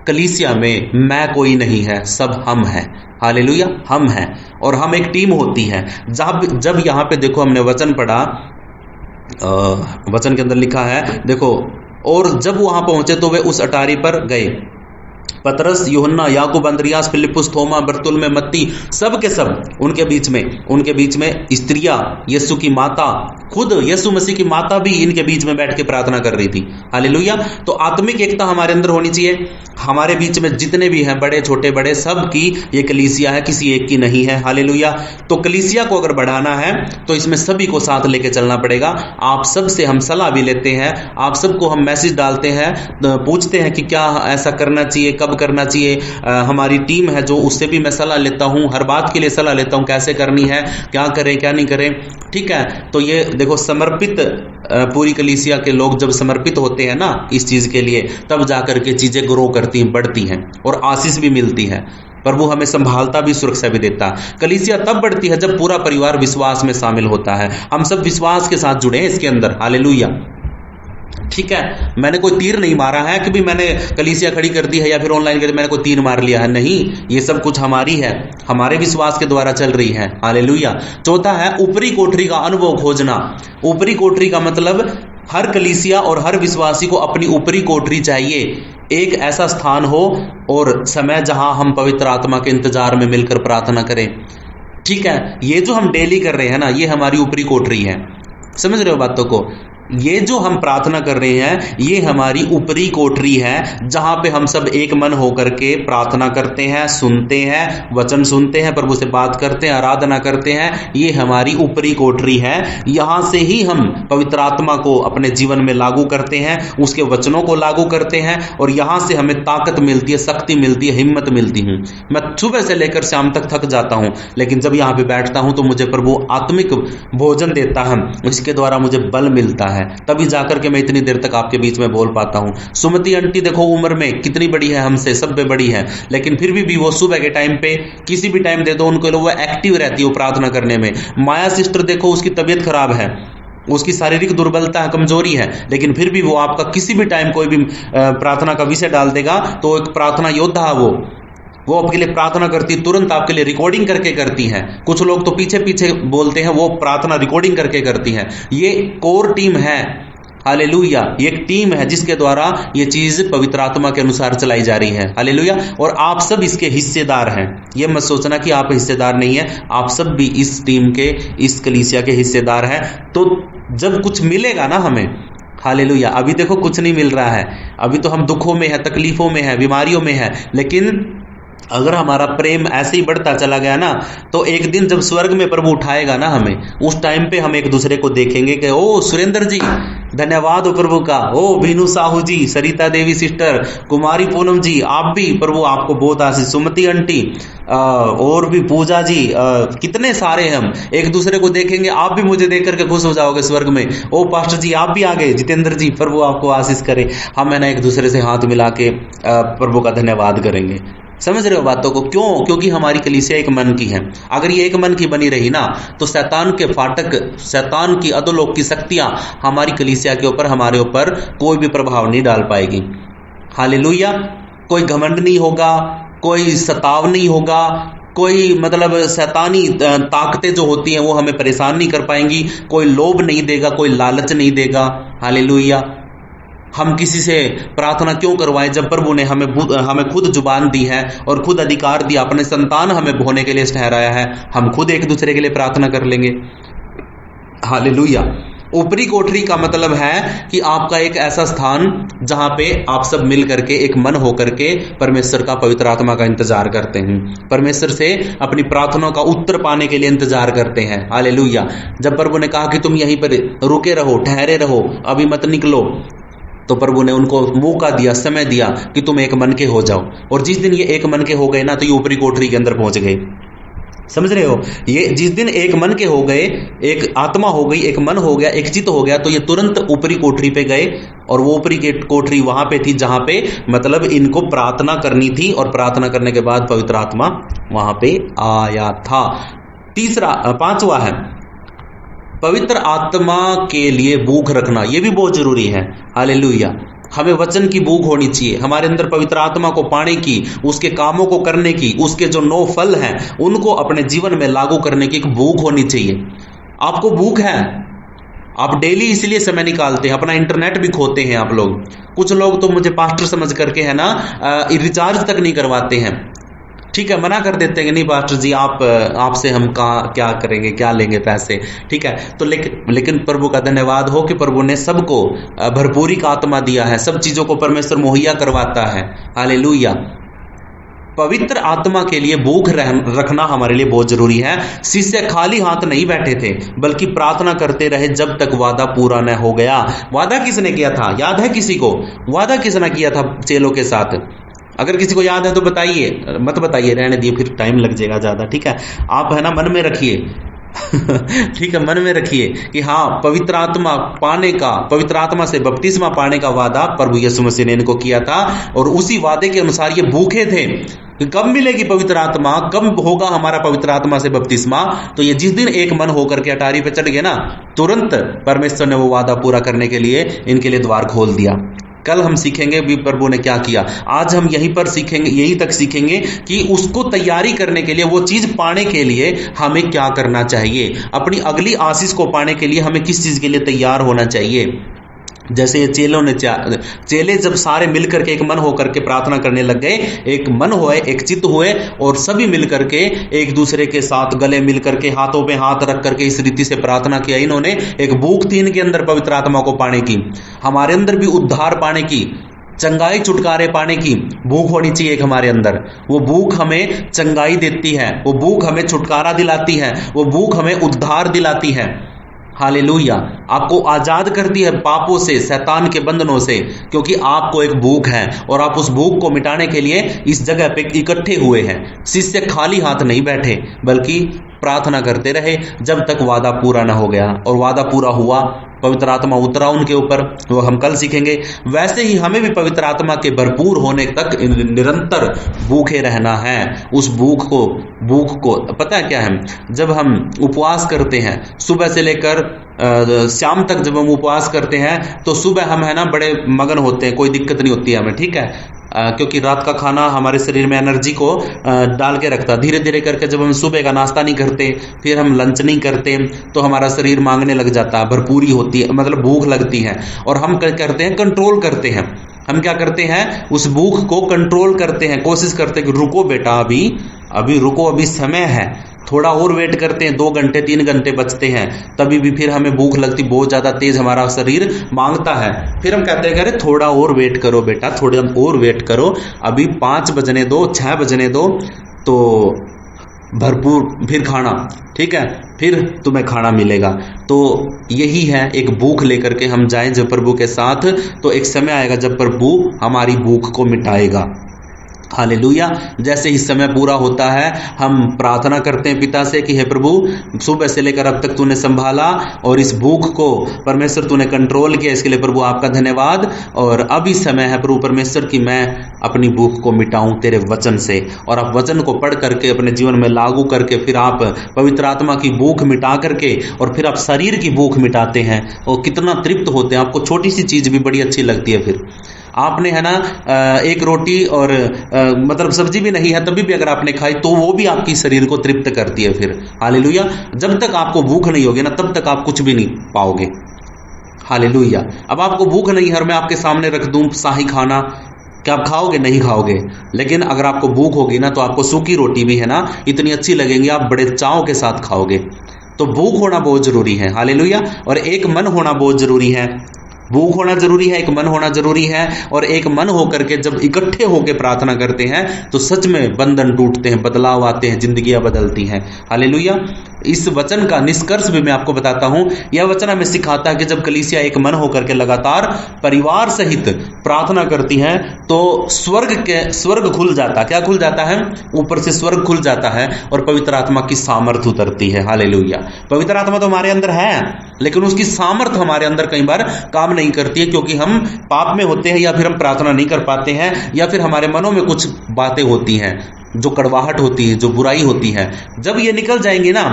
कलीसिया में मैं कोई नहीं है, सब हम हैं। हालेलुया, हम हैं और हम एक टीम होती है। जब यहां पे देखो हमने वचन पढ़ा, वचन के अंदर लिखा है, देखो, और जब वहां पहुंचे तो वे उस अटारी पर गए। पतरस, यूहन्ना, याकूब, अंद्रियास, फिलिप्पुस, थोमा, बरतुल्मै, मत्ती, सब के सब, उनके बीच में स्त्रियां, यीशु की माता, खुद यीशु मसीह की माता भी इनके बीच में बैठ के प्रार्थना कर रही थी। हालेलुया। तो आत्मिक एकता हमारे अंदर होनी चाहिए। हमारे बीच में जितने भी हैं, बड़े छोटे बड़े, सब की ये कलीसिया है, किसी एक की नहीं है। हालेलुया। तो कलीसिया को अगर बढ़ाना है तो इसमें सभी को साथ लेके चलना पड़ेगा। आप सब से हम सलाह भी लेते हैं, आप सबको हम मैसेज डालते हैं, पूछते हैं कि क्या ऐसा करना चाहिए, कब करना चाहिए। हमारी टीम है जो, उससे भी मैं सलाह लेता हूं, हर बात के लिए सलाह लेता हूं, कैसे करनी है, क्या करें क्या नहीं करें, ठीक है। तो ये देखो, समर्पित पूरी कलीसिया के लोग जब समर्पित होते हैं ना इस चीज के लिए, तब जाकर के चीजें ग्रो करती हैं, बढ़ती हैं और आशीष भी मिलती है। प्रभु हमें संभालता भी, सुरक्षा भी देता है। कलीसिया तब बढ़ती है जब पूरा परिवार विश्वास में शामिल होता है। हम सब विश्वास के साथ जुड़े हैं इसके अंदर। हालेलुया। ठीक है, मैंने कोई तीर नहीं मारा है कि भी मैंने कलीसिया खड़ी कर दी है या फिर ऑनलाइन कर मैंने कोई तीर मार लिया है, नहीं, ये सब कुछ हमारी है, हमारे विश्वास के द्वारा चल रही है। हालेलुया। चौथा है ऊपरी कोठरी का अनुभव खोजना। ऊपरी कोठरी का मतलब हर कलीसिया और हर विश्वासी को अपनी ऊपरी कोठरी चाहिए, एक ऐसा स्थान हो और समय जहां हम पवित्र आत्मा के इंतजार में मिलकर प्रार्थना करें। ठीक है, ये जो हम डेली कर रहे हैं ना, ये हमारी ऊपरी कोठरी है। समझ रहे हो बातों को? ये जो हम प्रार्थना कर रहे हैं ये हमारी ऊपरी कोठरी है, जहां पे हम सब एक मन होकर के प्रार्थना करते हैं, सुनते हैं, वचन सुनते हैं, प्रभु से बात करते हैं, आराधना करते हैं। ये हमारी ऊपरी कोठरी है। यहां से ही हम पवित्र आत्मा को अपने जीवन में लागू करते हैं, उसके वचनों को लागू करते हैं और यहां से हमें ताकत मिलती है, शक्ति मिलती है, हिम्मत मिलती है। मैं सुबह से लेकर शाम तक थक जाता हूं, लेकिन जब यहां पे बैठता हूं तो मुझे प्रभु आत्मिक भोजन देता है, जिसके द्वारा मुझे बल मिलता है, तभी जाकर के मैं इतनी देर तक आपके बीच में बोल पाता हूं। सुमति आंटी देखो उम्र में कितनी बड़ी है, हमसे सब पे बड़ी है, लेकिन फिर भी वो सुबह के टाइम पे किसी भी टाइम दे दो उनको, वो एक्टिव रहती है वो प्रार्थना करने में। माया सिस्टर देखो उसकी तबीयत खराब है, उसकी शारीरिक दुर्बलता है, कमजोरी है, लेकिन फिर भी वो आपका किसी भी टाइम कोई भी प्रार्थना का विषय डाल देगा तो एक प्रार्थना योद्धा है वो आपके लिए प्रार्थना करती है, तुरंत आपके लिए रिकॉर्डिंग करके करती है। कुछ लोग तो पीछे पीछे बोलते हैं, वो प्रार्थना रिकॉर्डिंग करके करती है। ये कोर टीम है। हालेलुया। ये एक टीम है जिसके द्वारा ये चीज पवित्र आत्मा के अनुसार चलाई जा रही है। हालेलुया। और आप सब इसके हिस्सेदार हैं। ये मत सोचना कि आप हिस्सेदार नहीं है, आप सब भी इस टीम के, इस कलीसिया के हिस्सेदार हैं। तो जब कुछ मिलेगा ना हमें, हालेलुया, अभी देखो कुछ नहीं मिल रहा है, अभी तो हम दुखों में है, तकलीफों में है, बीमारियों में है, लेकिन अगर हमारा प्रेम ऐसे ही बढ़ता चला गया ना, तो एक दिन जब स्वर्ग में प्रभु उठाएगा ना हमें, उस टाइम पे हम एक दूसरे को देखेंगे कि ओ सुरेंद्र जी, धन्यवाद हो प्रभु का, ओ बीनू साहू जी, सरिता देवी सिस्टर, कुमारी पूनम जी, आप भी प्रभु आपको बहुत आशीष, सुमति आंटी, और भी पूजा जी, कितने सारे हम एक दूसरे को देखेंगे। आप भी मुझे देख करके खुश हो जाओगे स्वर्ग में, ओ पास्टर जी आप भी आ गए, जितेंद्र जी, प्रभु आपको आशीष करे। हम है ना एक दूसरे से हाथ मिला के प्रभु का धन्यवाद करेंगे। समझ रहे हो बातों को? क्यों? क्योंकि हमारी कलीसिया एक मन की है। अगर ये एक मन की बनी रही ना, तो शैतान के फाटक, शैतान की अधोलोक की शक्तियां हमारी कलीसिया के ऊपर, हमारे ऊपर कोई भी प्रभाव नहीं डाल पाएगी। हालेलुया। कोई घमंड नहीं होगा, कोई सताव नहीं होगा, कोई मतलब शैतानी ताकतें जो होती हैं वो हमें परेशान नहीं कर पाएंगी, कोई लोभ नहीं देगा, कोई लालच नहीं देगा। हालेलुया। हम किसी से प्रार्थना क्यों करवाएं जब प्रभु ने हमें खुद जुबान दी है और खुद अधिकार दिया, अपने संतान हमें होने के लिए ठहराया है। हम खुद एक दूसरे के लिए प्रार्थना कर लेंगे। हालेलुया। ऊपरी कोठरी का मतलब है कि आपका एक ऐसा स्थान जहां पे आप सब मिल करके एक मन होकर के परमेश्वर का, पवित्र आत्मा का इंतजार करते हैं, परमेश्वर से अपनी प्रार्थनाओं का उत्तर पाने के लिए इंतजार करते हैं। हालेलुया। जब प्रभु ने कहा कि तुम यहीं पर रुके रहो, ठहरे रहो, अभी मत निकलो, तो प्रभु ने उनको मौका दिया, समय दिया कि तुम एक मन के हो जाओ। और जिस दिन ये एक मन के हो गए ना, तो ये ऊपरी कोठरी के अंदर पहुंच गए। समझ रहे हो? ये जिस दिन एक मन के हो गए, एक आत्मा हो गई, एक मन हो गया, एक चित्त हो गया, तो ये तुरंत ऊपरी कोठरी पे गए। और वो ऊपरी कोठरी वहां पे थी जहां पे मतलब इनको प्रार्थना करनी थी, और प्रार्थना करने के बाद पवित्र आत्मा वहां पे आया था। पांचवा है पवित्र आत्मा के लिए भूख रखना। यह भी बहुत जरूरी है। हालेलुया। हमें वचन की भूख होनी चाहिए, हमारे अंदर पवित्र आत्मा को पाने की, उसके कामों को करने की, उसके जो 9 फल हैं उनको अपने जीवन में लागू करने की एक भूख होनी चाहिए। आपको भूख है? आप डेली इसलिए समय निकालते हैं, अपना इंटरनेट भी खोते हैं आप लोग। कुछ लोग तो मुझे पास्टर समझ करके है ना रिचार्ज तक नहीं करवाते हैं। ठीक है, मना कर देते हैं कि नहीं पास्टर जी आपसे हम क्या करेंगे, क्या लेंगे पैसे। ठीक है, तो लेकिन प्रभु का धन्यवाद हो कि प्रभु ने सबको भरपूरी का आत्मा दिया है, सब चीजों को परमेश्वर मुहैया करवाता है। हालेलुया। पवित्र आत्मा के लिए भूख रखना हमारे लिए बहुत जरूरी है। शिष्य खाली हाथ नहीं बैठे थे, बल्कि प्रार्थना करते रहे जब तक वादा पूरा न हो गया। वादा किसने किया था? याद है किसी को? वादा किसने किया था चेलों के साथ? अगर किसी को याद है तो बताइए, मत बताइए, रहने दिए, फिर टाइम लग जाएगा ज्यादा। ठीक है, आप है ना मन में रखिए। ठीक है, मन में रखिए कि हाँ, पवित्र आत्मा पाने का, पवित्र आत्मा से बपतिस्मा पाने का वादा प्रभु यीशु मसीह ने इनको किया था, और उसी वादे के अनुसार ये भूखे थे कि कब मिलेगी पवित्र आत्मा, कब होगा हमारा पवित्र आत्मा से बपतिस्मा। तो ये जिस दिन एक मन होकर के अटारी पे चढ़ गए ना, तुरंत परमेश्वर ने वो वादा पूरा करने के लिए इनके लिए द्वार खोल दिया। कल हम सीखेंगे भी प्रभु ने क्या किया। आज हम यहीं पर सीखेंगे, यहीं तक सीखेंगे कि उसको तैयारी करने के लिए, वो चीज पाने के लिए हमें क्या करना चाहिए, अपनी अगली आशीष को पाने के लिए हमें किस चीज के लिए तैयार होना चाहिए। जैसे चेले जब सारे मिलकर के एक मन होकर के प्रार्थना करने लग गए, एक मन हुए, एक चित्त हुए, और सभी मिलकर के एक दूसरे के साथ गले मिलकर के हाथों पे हाथ रख करके इस रीति से प्रार्थना किया। इन्होंने एक भूख थी इनके अंदर पवित्र आत्मा को पाने की। हमारे अंदर भी उद्धार पाने की, चंगाई छुटकारे पाने की भूख होनी चाहिए एक हमारे अंदर। वो भूख हमें चंगाई देती है, वो भूख हमें छुटकारा दिलाती है, वो भूख हमें उद्धार दिलाती है। हालेलुया, आपको आजाद करती है पापों से, शैतान के बंधनों से, क्योंकि आपको एक भूख है और आप उस भूख को मिटाने के लिए इस जगह पे इकट्ठे हुए हैं। शिष्य खाली हाथ नहीं बैठे, बल्कि प्रार्थना करते रहे जब तक वादा पूरा ना हो गया, और वादा पूरा हुआ, पवित्र आत्मा उतरा उनके ऊपर, वो हम कल सीखेंगे। वैसे ही हमें भी पवित्र आत्मा के भरपूर होने तक निरंतर भूखे रहना है। उस भूख को पता है क्या है, जब हम उपवास करते हैं सुबह से लेकर शाम तक, जब हम उपवास करते हैं तो सुबह हम है ना बड़े मगन होते हैं, कोई दिक्कत नहीं होती है हमें, ठीक है, क्योंकि रात का खाना हमारे शरीर में एनर्जी को डाल के रखता है। धीरे धीरे करके जब हम सुबह का नाश्ता नहीं करते, फिर हम लंच नहीं करते, तो हमारा शरीर मांगने लग जाता है, भरपूरी होती है, मतलब भूख लगती है, और हम क्या करते हैं, कंट्रोल करते हैं। हम क्या करते हैं, उस भूख को कंट्रोल करते हैं, कोशिश करते हैं कि रुको बेटा, अभी रुको, अभी समय है, थोड़ा और वेट करते हैं, 2 घंटे 3 घंटे बचते हैं, तभी भी फिर हमें भूख लगती, बहुत ज़्यादा तेज हमारा शरीर मांगता है। फिर हम कहते हैं, अरे थोड़ा और वेट करो बेटा, थोड़ा और वेट करो, अभी 5 बजने दो, 6 बजने दो, तो भरपूर फिर खाना, ठीक है, फिर तुम्हें खाना मिलेगा। तो यही है, एक भूख लेकर के हम जाएं जब प्रभु के साथ, तो एक समय आएगा जब प्रभु हमारी भूख को मिटाएगा। हालेलुया। जैसे ही समय पूरा होता है, हम प्रार्थना करते हैं पिता से कि हे प्रभु, सुबह से लेकर अब तक तूने संभाला और इस भूख को परमेश्वर तूने कंट्रोल किया, इसके लिए प्रभु आपका धन्यवाद। और अभी समय है प्रभु परमेश्वर कि मैं अपनी भूख को मिटाऊं तेरे वचन से, और आप वचन को पढ़ करके अपने जीवन में लागू करके फिर आप पवित्र आत्मा की भूख मिटा करके और फिर आप शरीर की भूख मिटाते हैं, और कितना तृप्त होते हैं। आपको छोटी सी चीज भी बड़ी अच्छी लगती है। फिर आपने है ना एक रोटी और मतलब सब्जी भी नहीं है तभी भी अगर आपने खाई तो वो भी आपकी शरीर को तृप्त करती है। फिर हालेलुया। जब तक आपको भूख नहीं होगी ना तब तक आप कुछ भी नहीं पाओगे। हालेलुया। अब आपको भूख नहीं है और मैं आपके सामने रख दूं शाही खाना, क्या आप खाओगे? नहीं खाओगे। लेकिन अगर आपको भूख होगी ना तो आपको सूखी रोटी भी है ना इतनी अच्छी लगेंगी, आप बड़े चाव के साथ खाओगे। तो भूख होना बहुत जरूरी है। हालेलुया। और एक मन होना बहुत जरूरी है। भूख होना जरूरी है, एक मन होना जरूरी है। और एक मन होकर के जब इकट्ठे होकर प्रार्थना करते हैं तो सच में बंधन टूटते हैं, बदलाव आते हैं, जिंदगियां बदलती हैं। हालेलुया। इस वचन का निष्कर्ष भी मैं आपको बताता हूं। यह वचन हमें सिखाता है कि जब कलीसिया एक मन होकर के लगातार परिवार सहित प्रार्थना करती है तो स्वर्ग खुल जाता। क्या खुल जाता है? ऊपर से स्वर्ग खुल जाता है और पवित्र आत्मा की सामर्थ्य उतरती है। हालेलुया। पवित्र आत्मा तो हमारे अंदर है लेकिन उसकी सामर्थ्य हमारे अंदर कई बार काम नहीं करती है, क्योंकि हम पाप में होते हैं या फिर हम प्रार्थना नहीं कर पाते हैं या फिर हमारे मनों में कुछ बातें होती हैं, जो कड़वाहट होती है, जो बुराई होती है। जब ये निकल जाएंगी ना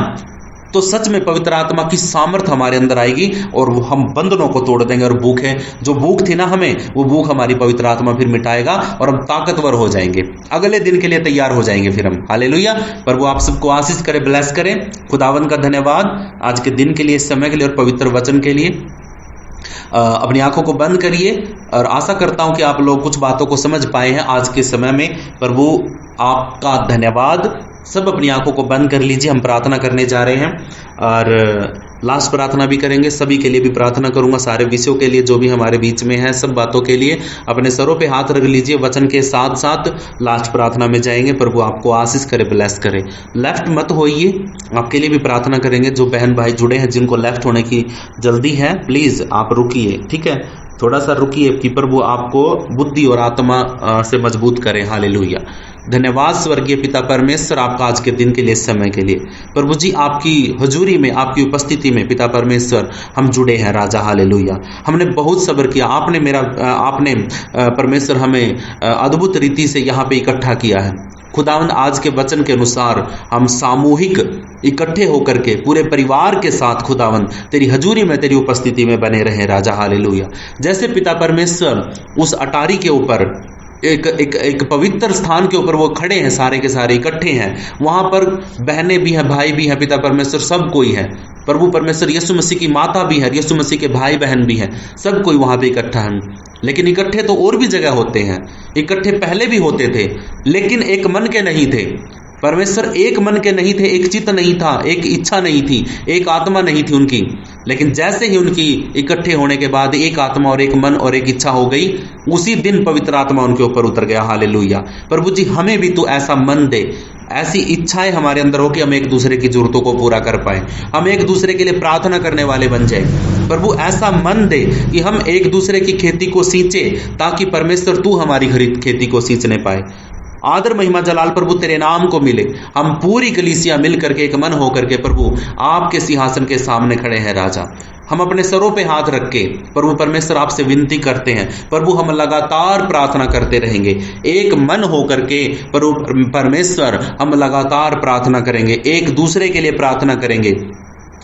तो सच में पवित्र आत्मा की सामर्थ हमारे अंदर आएगी और हम बंधनों को तोड़ देंगे। और भूख है, जो भूख थी ना हमें, वो भूख हमारी पवित्र आत्मा फिर मिटाएगा और हम ताकतवर हो जाएंगे, अगले दिन के लिए तैयार हो जाएंगे फिर हम। हालेलुया। प्रभु आप सबको आशीष करे, ब्लेस करे। खुदावन का धन्यवाद आज के दिन के लिए, इस समय के लिए और पवित्र वचन के लिए। अपनी आंखों को बंद करिए और आशा करता हूं कि आप लोग कुछ बातों को समझ पाए हैं आज के समय में। प्रभु आपका धन्यवाद। सब अपनी आंखों को बंद कर लीजिए, हम प्रार्थना करने जा रहे हैं और लास्ट प्रार्थना भी करेंगे। सभी के लिए भी प्रार्थना करूंगा, सारे विषयों के लिए जो भी हमारे बीच में है, सब बातों के लिए अपने सरों पे हाथ रख लीजिए। वचन के साथ साथ लास्ट प्रार्थना में जाएंगे। प्रभु आपको आशीष करे, ब्लेस करे। लेफ्ट मत होइए, आपके लिए भी प्रार्थना करेंगे। जो बहन भाई जुड़े हैं जिनको लेफ्ट होने की जल्दी है, प्लीज आप रुकिए, ठीक है। थोड़ा सा रुकिए कि प्रभु आपको बुद्धि और आत्मा से मजबूत करें। हालेलुया। धन्यवाद स्वर्गीय पिता परमेश्वर आपका आज के दिन के लिए, इस समय के लिए। प्रभु जी आपकी हजूरी में, आपकी उपस्थिति में पिता परमेश्वर हम जुड़े हैं राजा। हालेलुया। हमने बहुत सब्र किया, आपने परमेश्वर हमें अद्भुत रीति से यहाँ पे इकट्ठा किया है। खुदावंद आज के वचन के अनुसार हम सामूहिक इकट्ठे होकर के पूरे परिवार के साथ खुदावंद तेरी हजूरी में, तेरी उपस्थिति में बने रहे राजा। हालेलुया। जैसे पिता परमेश्वर उस अटारी के ऊपर एक पवित्र स्थान के ऊपर वो खड़े हैं, सारे के सारे इकट्ठे हैं, वहां पर बहनें भी हैं, भाई भी हैं, पिता परमेश्वर सब कोई है। प्रभु परमेश्वर यीशु मसीह की माता भी है, यीशु मसीह के भाई बहन भी हैं, सब कोई वहां पे इकट्ठा है। लेकिन इकट्ठे तो और भी जगह होते हैं, इकट्ठे पहले भी होते थे, लेकिन एक मन के नहीं थे। परमेश्वर एक मन के नहीं थे, एक चित्त नहीं था, एक इच्छा नहीं थी, एक आत्मा नहीं थी उनकी। लेकिन जैसे ही उनकी इकट्ठे होने के बाद एक आत्मा और एक मन और एक इच्छा हो गई, उसी दिन पवित्र आत्मा उनके ऊपर उतर गया। हालेलुया। प्रभु जी हमें भी तू ऐसा मन दे, ऐसी इच्छाएं हमारे अंदर हो कि हम एक दूसरे की जरूरतों को पूरा कर पाए, हम एक दूसरे के लिए प्रार्थना करने वाले बन जाए। प्रभु ऐसा मन दे कि हम एक दूसरे की खेती को सींचे, ताकि परमेश्वर तू हमारी खेती को सींचने पाए। आदर महिमा जलाल प्रभु तेरे नाम को मिले। हम पूरी कलीसिया मिल करके एक मन होकर के प्रभु आपके सिंहासन के सामने खड़े हैं राजा। हम अपने सरों पे हाथ रख के प्रभु परमेश्वर आपसे विनती करते हैं। प्रभु हम लगातार प्रार्थना करते रहेंगे, एक मन होकर के प्रभु परमेश्वर हम लगातार प्रार्थना करेंगे, एक दूसरे के लिए प्रार्थना करेंगे।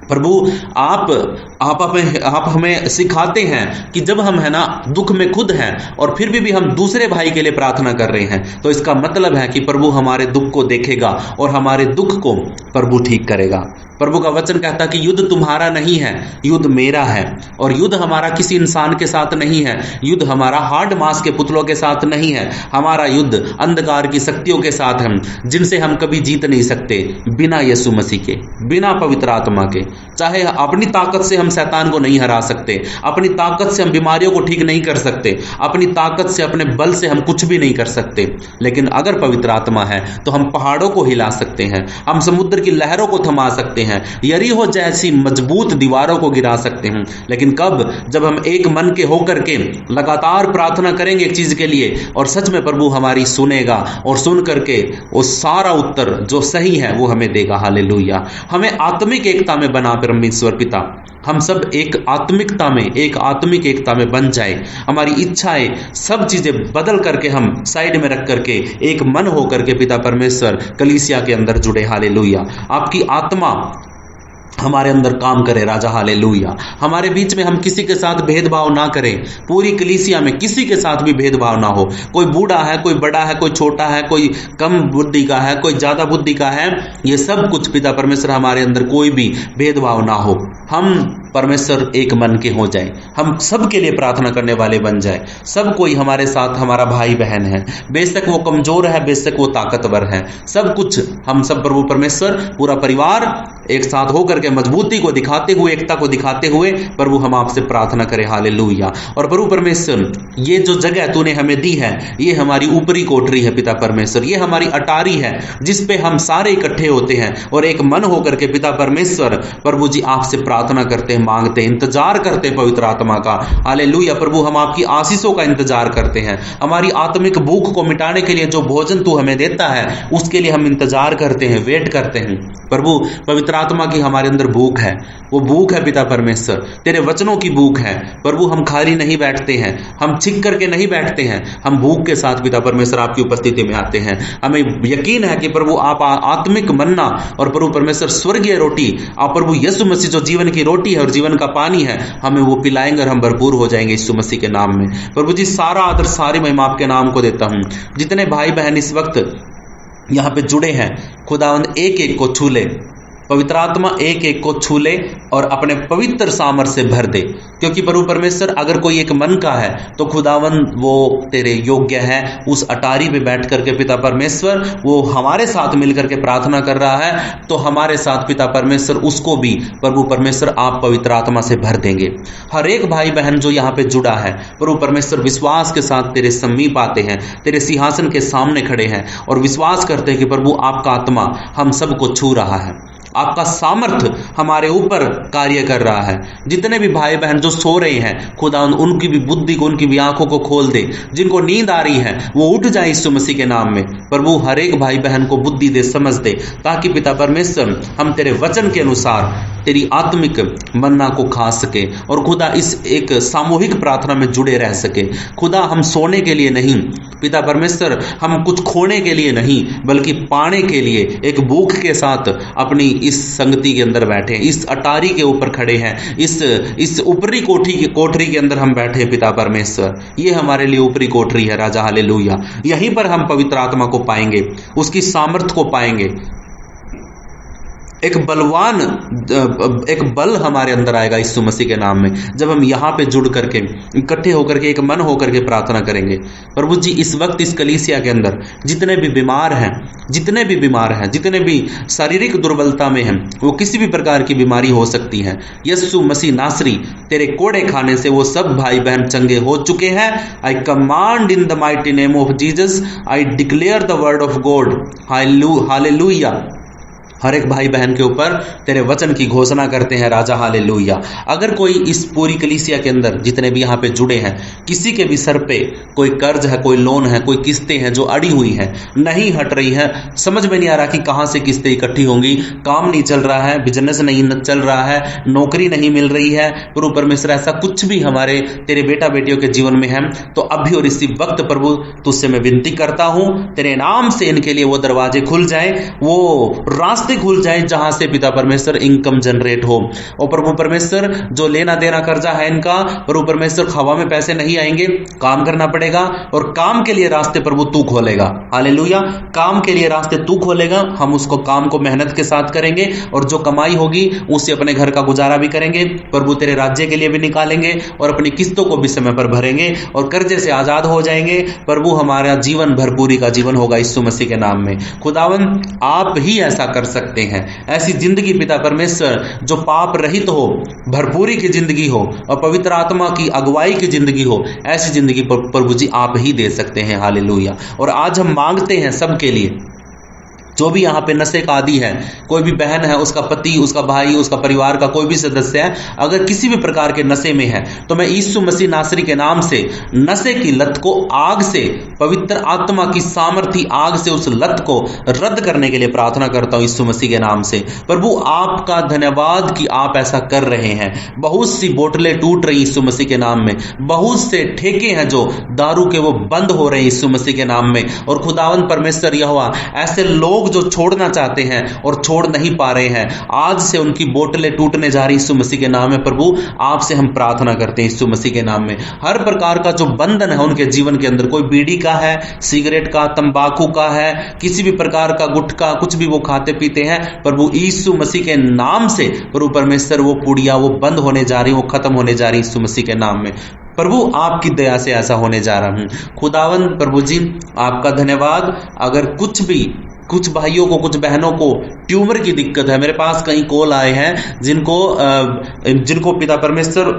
प्रभु आप हमें सिखाते हैं कि जब हम है ना दुख में खुद हैं और फिर भी हम दूसरे भाई के लिए प्रार्थना कर रहे हैं, तो इसका मतलब है कि प्रभु हमारे दुख को देखेगा और हमारे दुख को प्रभु ठीक करेगा। प्रभु का वचन कहता है कि युद्ध तुम्हारा नहीं है, युद्ध मेरा है। और युद्ध हमारा किसी इंसान के साथ नहीं है, युद्ध हमारा हार्ड मांस के पुतलों के साथ नहीं है, हमारा युद्ध अंधकार की शक्तियों के साथ है, जिनसे हम कभी जीत नहीं सकते बिना यीशु मसीह के, बिना पवित्र आत्मा के। चाहे अपनी ताकत से हम शैतान को नहीं हरा सकते, अपनी ताकत से हम बीमारियों को ठीक नहीं कर सकते, अपनी ताकत से, अपने बल से हम कुछ भी नहीं कर सकते। लेकिन अगर पवित्र आत्मा है तो हम पहाड़ों को हिला सकते हैं, हम समुद्र की लहरों को थमा सकते हैं, यरीहो जैसी मजबूत दीवारों को गिरा सकते हैं। लेकिन कब? जब हम एक मन के होकर के लगातार प्रार्थना करेंगे एक चीज के लिए, और सच में प्रभु हमारी सुनेगा और सुन करके वो सारा उत्तर जो सही है वो हमें देगा। हालेलुया। हमें आत्मिक एकता में बना परमेश्वर पिता, हम सब एक आत्मिक एकता में बन जाए। हमारी इच्छाएं, सब चीजें बदल करके हम साइड में रख करके एक मन होकर के पिता परमेश्वर कलीसिया के अंदर जुड़े। हालेलुया। आपकी आत्मा हमारे अंदर काम करे राजा। हालेलुया। हमारे बीच में हम किसी के साथ भेदभाव ना करें, पूरी कलीसिया में किसी के साथ भी भेदभाव ना हो। कोई बूढ़ा है, कोई बड़ा है, कोई छोटा है, कोई कम बुद्धि का है, कोई ज्यादा बुद्धि का है, ये सब कुछ पिता परमेश्वर हमारे अंदर कोई भी भेदभाव ना हो। हम परमेश्वर एक मन के हो जाए, हम सब के लिए प्रार्थना करने वाले बन जाए। सब कोई हमारे साथ हमारा भाई बहन है, बेशक वो कमजोर है, बेशक वो ताकतवर है, सब कुछ हम सब प्रभु परमेश्वर पूरा परिवार एक साथ होकर के मजबूती को दिखाते हुए, एकता को दिखाते हुए प्रभु हम आपसे प्रार्थना करें। हालेलुया। और प्रभु परमेश्वर ये जो जगह तूने हमें दी है, ये हमारी ऊपरी कोठरी है पिता परमेश्वर, ये हमारी अटारी है जिस पे हम सारे इकट्ठे होते हैं और एक मन होकर के पिता परमेश्वर प्रभु जी आपसे प्रार्थना करते हैं, मांगते हैं, इंतजार करते हैं पवित्र आत्मा का। हालेलुया। प्रभु हम आपकी आशीषों का इंतजार करते हैं, हमारी आत्मिक भूख को मिटाने के लिए जो भोजन तू हमें देता है उसके लिए हम इंतजार करते हैं, वेट करते हैं। प्रभु पवित्र आत्मा की हमारे अंदर भूख है, वो भूख है पिता परमेश्वर, तेरे वचनों की भूख है। प्रभु हम खाली नहीं बैठते हैं, हम छिक करके नहीं बैठते हैं, हम भूख के साथ पिता परमेश्वर आपकी उपस्थिति में आते हैं। हमें यकीन है कि प्रभु आप आत्मिक मन्ना और प्रभु परमेश्वर स्वर्गीय रोटी, आप प्रभु यीशु मसीह जो जीवन की रोटी है और जीवन का पानी है, हमें वो पिलाएंगे और हम भरपूर हो जाएंगे यीशु मसीह के नाम में। प्रभु जी सारा आदर, सारी महिमा आपके नाम को देता हूं। जितने भाई बहन इस वक्त यहां पे जुड़े हैं, खुदावंद एक एक को छू ले, पवित्र आत्मा एक एक को छू ले और अपने पवित्र सामर्थ्य से भर दे। क्योंकि प्रभु परमेश्वर अगर कोई एक मन का है तो खुदावंद वो तेरे योग्य है। उस अटारी पे बैठ करके पिता परमेश्वर वो हमारे साथ मिलकर के प्रार्थना कर रहा है, तो हमारे साथ पिता परमेश्वर उसको भी प्रभु परमेश्वर आप पवित्र आत्मा से भर देंगे। हर एक भाई बहन जो यहाँ पे जुड़ा है प्रभु परमेश्वर विश्वास के साथ तेरे समीप आते हैं, तेरे सिंहासन के सामने खड़े हैं और विश्वास करते हैं कि प्रभु आपका आत्मा हम सबको छू रहा है, आपका सामर्थ्य हमारे ऊपर कार्य कर रहा है। जितने भी भाई बहन जो सो रहे हैं खुदा उनकी भी बुद्धि को, उनकी भी आंखों को खोल दे। जिनको नींद आ रही है वो उठ जाए यीशु मसीह के नाम में। प्रभु हर एक भाई बहन को बुद्धि दे, समझ दे, ताकि पिता परमेश्वर हम तेरे वचन के अनुसार तेरी आत्मिक मन्ना को खा सके और खुदा इस एक सामूहिक प्रार्थना में जुड़े रह सके। खुदा हम सोने के लिए नहीं पिता परमेश्वर, हम कुछ खोने के लिए नहीं, बल्कि पाने के लिए एक भूख के साथ अपनी इस संगति के अंदर बैठे, इस अटारी के ऊपर खड़े हैं, इस ऊपरी कोठरी के अंदर हम बैठे। पिता परमेश्वर, ये हमारे लिए ऊपरी कोठरी है राजा, हालेलुया। यहीं पर हम पवित्र आत्मा को पाएंगे, उसकी सामर्थ को पाएंगे। एक बल हमारे अंदर आएगा यीशु मसीह के नाम में, जब हम यहाँ पे जुड़ करके इकट्ठे होकर के एक मन होकर के प्रार्थना करेंगे। प्रभु जी, इस वक्त इस कलीसिया के अंदर जितने भी बीमार हैं, जितने भी शारीरिक दुर्बलता में हैं, वो किसी भी प्रकार की बीमारी हो सकती है, यीशु मसीह नासरी तेरे कोड़े खाने से वो सब भाई बहन चंगे हो चुके हैं। I command in the mighty name of Jesus, I declare the word of God, hallelujah. हर एक भाई बहन के ऊपर तेरे वचन की घोषणा करते हैं राजा, हालेलुया। अगर कोई इस पूरी कलीसिया के अंदर जितने भी यहाँ पे जुड़े हैं, किसी के भी सर पे कोई कर्ज है, कोई लोन है, कोई किस्तें हैं जो अड़ी हुई है, नहीं हट रही है, समझ में नहीं आ रहा कि कहाँ से किस्तें इकट्ठी होंगी, काम नहीं चल रहा है, बिजनेस नहीं चल रहा है, नौकरी नहीं मिल रही है, प्रभु परमेश्वर ऐसा कुछ भी हमारे तेरे बेटा बेटियों के जीवन में है, तो अभी और इसी वक्त प्रभु तुझसे मैं विनती करता हूं, तेरे नाम से इनके लिए वो दरवाजे खुल जाए, वो रास्ते खुल जाए जहां से पिता परमेश्वर इनकम जनरेट हो। और प्रभु परमेश्वर, जो लेना देना कर्जा है इनका, प्रभु परमेश्वर हवा में पैसे नहीं आएंगे, काम करना पड़ेगा, और काम के लिए रास्ते प्रभु तू खोलेगा, हालेलुया। काम के लिए रास्ते तू खोलेगा, हम उसको काम को मेहनत के साथ करेंगे, और जो कमाई होगी उससे अपने घर का गुजारा भी करेंगे, प्रभु तेरे राज्य के लिए भी निकालेंगे, और अपनी किस्तों को भी समय पर भरेंगे, और कर्जे से आजाद हो जाएंगे। प्रभु हमारा जीवन भरपूरी का जीवन होगा यीशु मसीह के नाम में। खुदावन, आप ही ऐसा कर सकते हैं, ऐसी जिंदगी पिता परमेश्वर जो पाप रहित हो, भरपूरी की जिंदगी हो, और पवित्र आत्मा की अगुवाई की जिंदगी हो, ऐसी जिंदगी प्रभु जी आप ही दे सकते हैं, हालेलुया। और आज हम मांगते हैं सबके लिए, जो भी यहाँ पे नशे का आदी है, कोई भी बहन है, उसका पति, उसका भाई, उसका परिवार का कोई भी सदस्य है, अगर किसी भी प्रकार के नशे में है, तो मैं यीशु मसीह नासरी के नाम से नशे की लत को आग से, पवित्र आत्मा की सामर्थी आग से उस लत को रद्द करने के लिए प्रार्थना करता हूं यीशु मसीह के नाम से। प्रभु आपका धन्यवाद कि आप ऐसा कर रहे हैं। बहुत सी बोतलें टूट रही यीशु मसीह के नाम में, बहुत से ठेके हैं जो दारू के वो बंद हो रहे हैं यीशु मसीह के नाम में। और खुदावन परमेश्वर यहोवा, ऐसे लोग जो छोड़ना चाहते हैं और छोड़ नहीं पा रहे हैं, आज से उनकी बोतलें टूटने जा रही यीशु मसीह के नाम में। प्रभु आपसे हम प्रार्थना करते हैं यीशु मसीह के नाम में, हर प्रकार का जो बंधन है उनके जीवन के अंदर, कोई बीड़ी का है, सिगरेट का, तंबाकू का है, किसी भी प्रकार का गुटखा, कुछ भी वो खाते पीते हैं, प्रभु यीशु मसीह के नाम से प्रभु परमेश्वर वो पुड़िया वो बंद होने जा रही, वो खत्म होने जा रही यीशु मसीह के नाम में। प्रभु आपकी दया से ऐसा होने जा रहा हूं। खुदावन प्रभु जी आपका धन्यवाद। अगर कुछ भाइयों को, कुछ बहनों को ट्यूमर की दिक्कत है, मेरे पास कई कॉल आए हैं जिनको पिता परमेश्वर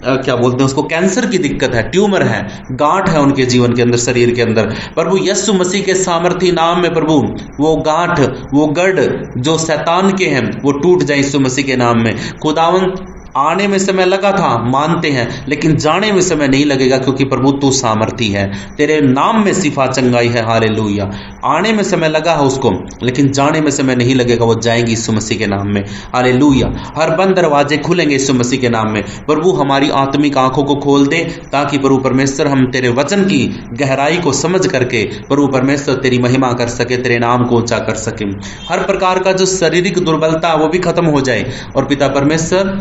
क्या बोलते हैं उसको, कैंसर की दिक्कत है, ट्यूमर है, गांठ है उनके जीवन के अंदर, शरीर के अंदर। प्रभु यीशु मसीह के सामर्थी नाम में प्रभु वो गांठ, वो गढ़ जो शैतान के हैं, वो टूट जाए यीशु मसीह के नाम में। खुदावन, आने में समय लगा था मानते हैं, लेकिन जाने में समय नहीं लगेगा, क्योंकि प्रभु तू सामर्थी है, तेरे नाम में शिफा चंगाई है, हालेलुया। आने में समय लगा है उसको, लेकिन जाने में समय नहीं लगेगा, वो जाएंगी यीशु मसीह के नाम में, हालेलुया। हर बंद दरवाजे खुलेंगे यीशु मसीह के नाम में। प्रभु हमारी आत्मिक आंखों को खोल दे, ताकि प्रभु परमेश्वर हम तेरे वचन की गहराई को समझ करके प्रभु परमेश्वर तेरी महिमा कर सके, तेरे नाम को ऊंचा कर सके। हर प्रकार का जो शारीरिक दुर्बलता वो भी खत्म हो जाए, और पिता परमेश्वर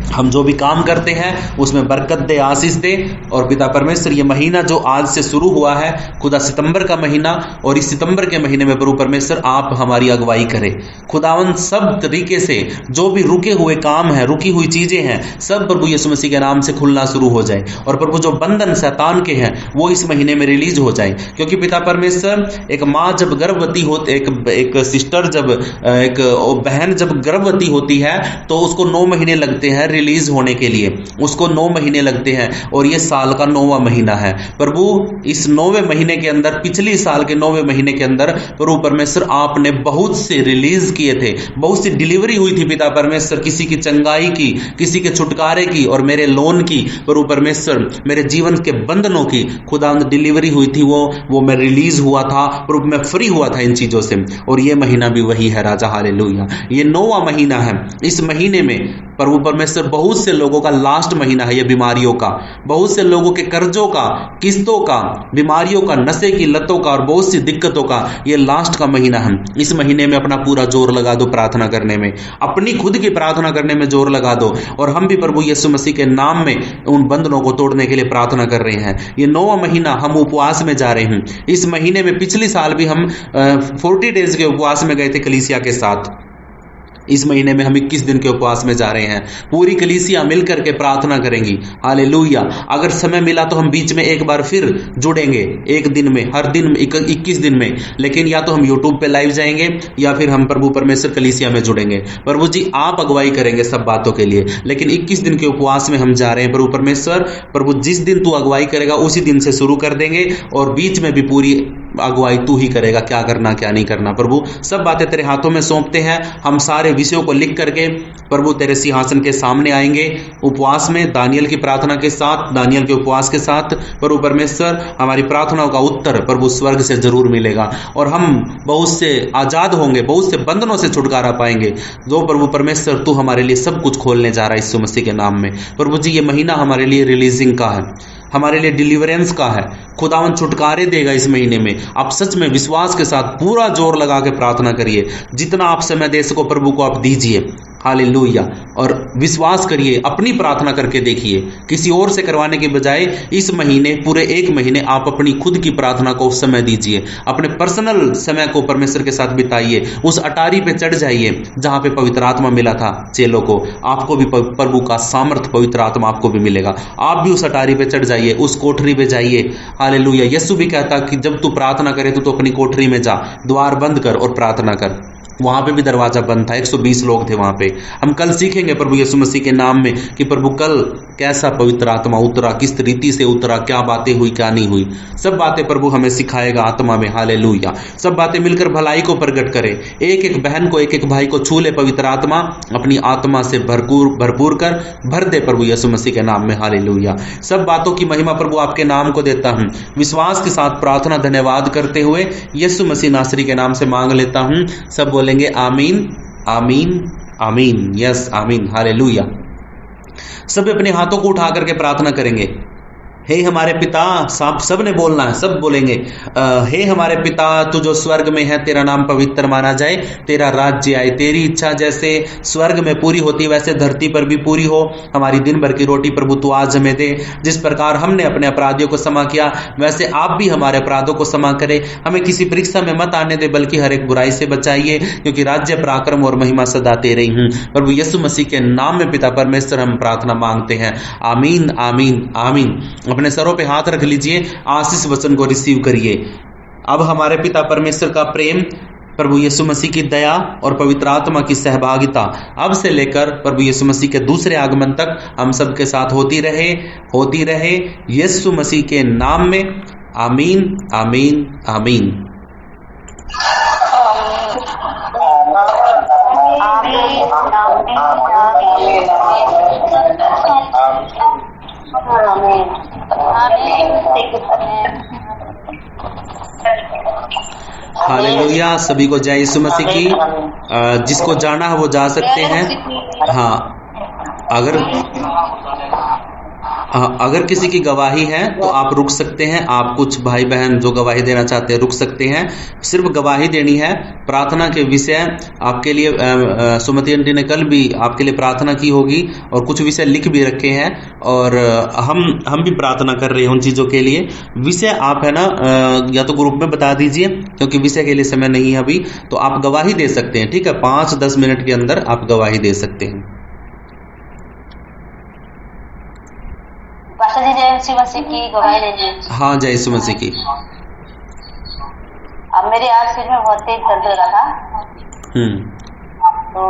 हम जो भी काम करते हैं उसमें बरकत दे, आशीष दे। और पिता परमेश्वर ये महीना जो आज से शुरू हुआ है, खुदा सितंबर का महीना, और इस सितंबर के महीने में प्रभु परमेश्वर आप हमारी अगुवाई करें। खुदावन, सब तरीके से जो भी रुके हुए काम है, रुकी हुई चीजें हैं, सब प्रभु यीशु मसीह के नाम से खुलना शुरू हो जाए। और प्रभु जो बंधन शैतान के हैं वो इस महीने में रिलीज हो जाए, क्योंकि पिता परमेश्वर, एक माँ जब गर्भवती होती, एक सिस्टर जब, एक बहन जब गर्भवती होती है तो उसको 9 महीने लगते हैं रिलीज होने के लिए। उसको 9 महीने लगते हैं और ये साल का 9वां महीना है। प्रभु इस 9वें महीने के अंदर, पिछली साल के 9वें महीने के अंदर प्रभु परमेश्वर आपने बहुत से रिलीज किए थे, बहुत सी डिलीवरी हुई थी पिता परमेश्वर, किसी की चंगाई की, किसी के छुटकारे की और मेरे लोन की, प्रभु परमेश्वर मेरे जीवन के बंधनों की खुदावंद डिलीवरी हुई थी। वो मैं रिलीज हुआ था, प्रभु मैं फ्री हुआ था इन चीजों से। और ये महीना भी वही है राजा, हालेलुया। ये 9वां महीना है। इस महीने में प्रभु परमेश्वर बहुत से लोगों का लास्ट महीना है, ये बीमारियों का, बहुत से लोगों के कर्जों का, किस्तों का, बीमारियों का, नशे की लतों का और बहुत सी दिक्कतों का ये लास्ट का महीना है। इस महीने में अपना पूरा जोर लगा दो प्रार्थना करने में, अपनी खुद की प्रार्थना करने में जोर लगा दो। और हम भी प्रभु यीशु मसीह के नाम में उन बंधनों को तोड़ने के लिए प्रार्थना कर रहे हैं। ये 9वां महीना हम उपवास में जा रहे हैं। इस महीने में पिछली साल भी हम 40 डेज के उपवास में गए थे कलीसिया के साथ। इस महीने में हम 21 दिन के उपवास में जा रहे हैं। पूरी कलीसिया मिलकर के प्रार्थना करेंगी, हालेलुया। अगर समय मिला तो हम बीच में एक बार फिर जुड़ेंगे, एक दिन में, हर दिन 21 दिन में। लेकिन या तो हम यूट्यूब पे लाइव जाएंगे या फिर हम प्रभु परमेश्वर कलीसिया में जुड़ेंगे। प्रभु जी आप अगुवाई करेंगे सब बातों के लिए, लेकिन 21 दिन के उपवास में हम जा रहे हैं। प्रभु परमेश्वर, प्रभु जिस दिन तू अगुवाई करेगा उसी दिन से शुरू कर देंगे और बीच में भी पूरी अगुवाई तू ही करेगा, क्या करना क्या नहीं करना। प्रभु सब बातें तेरे हाथों में सौंपते हैं। हम सारे विषयों को लिख करके प्रभु तेरे सिंहासन के सामने आएंगे उपवास में, दानियल की प्रार्थना के साथ, दानियल के उपवास के साथ। प्रभु परमेश्वर हमारी प्रार्थनाओं का उत्तर प्रभु स्वर्ग से जरूर मिलेगा और हम बहुत से आजाद होंगे, बहुत से बंधनों से छुटकारा पाएंगे। जो प्रभु परमेश्वर तू हमारे लिए सब कुछ खोलने जा रहा है यीशु मसीह के नाम में। प्रभु जी ये महीना हमारे लिए रिलीजिंग का है, हमारे लिए डिलीवरेंस का है। खुदावन छुटकारे देगा इस महीने में। आप सच में विश्वास के साथ पूरा जोर लगा के प्रार्थना करिए। जितना आप समय दे सको प्रभु को आप दीजिए, हालेलुया। और विश्वास करिए, अपनी प्रार्थना करके देखिए, किसी और से करवाने के बजाय इस महीने, पूरे 1 महीने आप अपनी खुद की प्रार्थना को समय दीजिए। अपने पर्सनल समय को परमेश्वर के साथ बिताइए। उस अटारी पे चढ़ जाइए जहां पे पवित्र आत्मा मिला था चेलों को। आपको भी प्रभु का सामर्थ, पवित्र आत्मा आपको भी मिलेगा। आप भी उस अटारी पे चढ़ जाइए, उस कोठरी पे जाइए, हालेलुया। यीशु भी कहता कि जब तू प्रार्थना करे तो अपनी कोठरी में जा, द्वार बंद कर और प्रार्थना कर। वहां पे भी दरवाजा बंद था, 120 लोग थे वहां पे। हम कल सीखेंगे प्रभु यीशु मसीह के नाम में कि प्रभु कल कैसा पवित्र आत्मा उतरा, किस रीति से उतरा, क्या बातें हुई क्या नहीं हुई। सब बातें प्रभु हमें सिखाएगा आत्मा में, हालेलुया। सब बातें मिलकर भलाई को प्रकट करे। एक एक बहन को, एक एक भाई को छू ले पवित्र आत्मा, अपनी आत्मा से भरपूर कर भर दे प्रभु यीशु मसीह के नाम में, हालेलुया। सब बातों की महिमा प्रभु आपके नाम को देता हूं। विश्वास के साथ प्रार्थना धन्यवाद करते हुए यीशु मसीह नासरी के नाम से मांग लेता हूं। सब बोलेंगे आमीन, आमीन, आमीन। यस, आमीन, हालेलुया। सब अपने हाथों को उठा करके प्रार्थना करेंगे। हे हमारे पिता, सब ने बोलना है, सब बोलेंगे। हे हमारे पिता तू जो स्वर्ग में है, तेरा नाम पवित्र माना जाए, तेरा राज्य आए, तेरी इच्छा जैसे स्वर्ग में पूरी होती वैसे धरती पर भी पूरी हो। हमारी दिन भर की रोटी प्रभु तू आज हमें दे। जिस प्रकार हमने अपने अपराधियों को क्षमा किया वैसे आप भी हमारे अपराधों को क्षमा करे। हमें किसी परीक्षा में मत आने दे बल्कि हर एक बुराई से बचाइए, क्योंकि राज्य, पराक्रम और महिमा सदा तेरे ही हूं। प्रभु यीशु मसीह के नाम में पिता परमेश्वर हम प्रार्थना मांगते हैं। आमीन, आमीन, आमीन। अपने सरों पे हाथ रख लीजिए, आशीष वचन को रिसीव करिए। अब हमारे पिता परमेश्वर का प्रेम, प्रभु यीशु मसीह की दया और पवित्र आत्मा की सहभागिता अब से लेकर प्रभु यीशु मसीह के दूसरे आगमन तक हम सब के साथ होती रहे यीशु मसीह के नाम में। आमीन, आमीन, आमीन। हालेलुया। सभी को जय यीशु मसीह की। जिसको जाना है वो जा सकते हैं। हाँ, अगर किसी की गवाही है तो आप रुक सकते हैं। आप कुछ भाई बहन जो गवाही देना चाहते हैं रुक सकते हैं। सिर्फ गवाही देनी है। प्रार्थना के विषय आपके लिए सुमति आंटी ने कल भी आपके लिए प्रार्थना की होगी और कुछ विषय लिख भी रखे हैं और हम भी प्रार्थना कर रहे हैं उन चीज़ों के लिए। विषय आप है ना या तो ग्रुप में बता दीजिए, क्योंकि विषय के लिए समय नहीं है अभी, तो आप गवाही दे सकते हैं। ठीक है, 5-10 मिनट के अंदर आप गवाही दे सकते हैं। पास्टर जी जय यीशु मसीह की गवाही लेंगे। हाँ, जय यीशु मसीह की। अब मेरे आज सिर में बहुत तेज दर्द हो रहा था। तो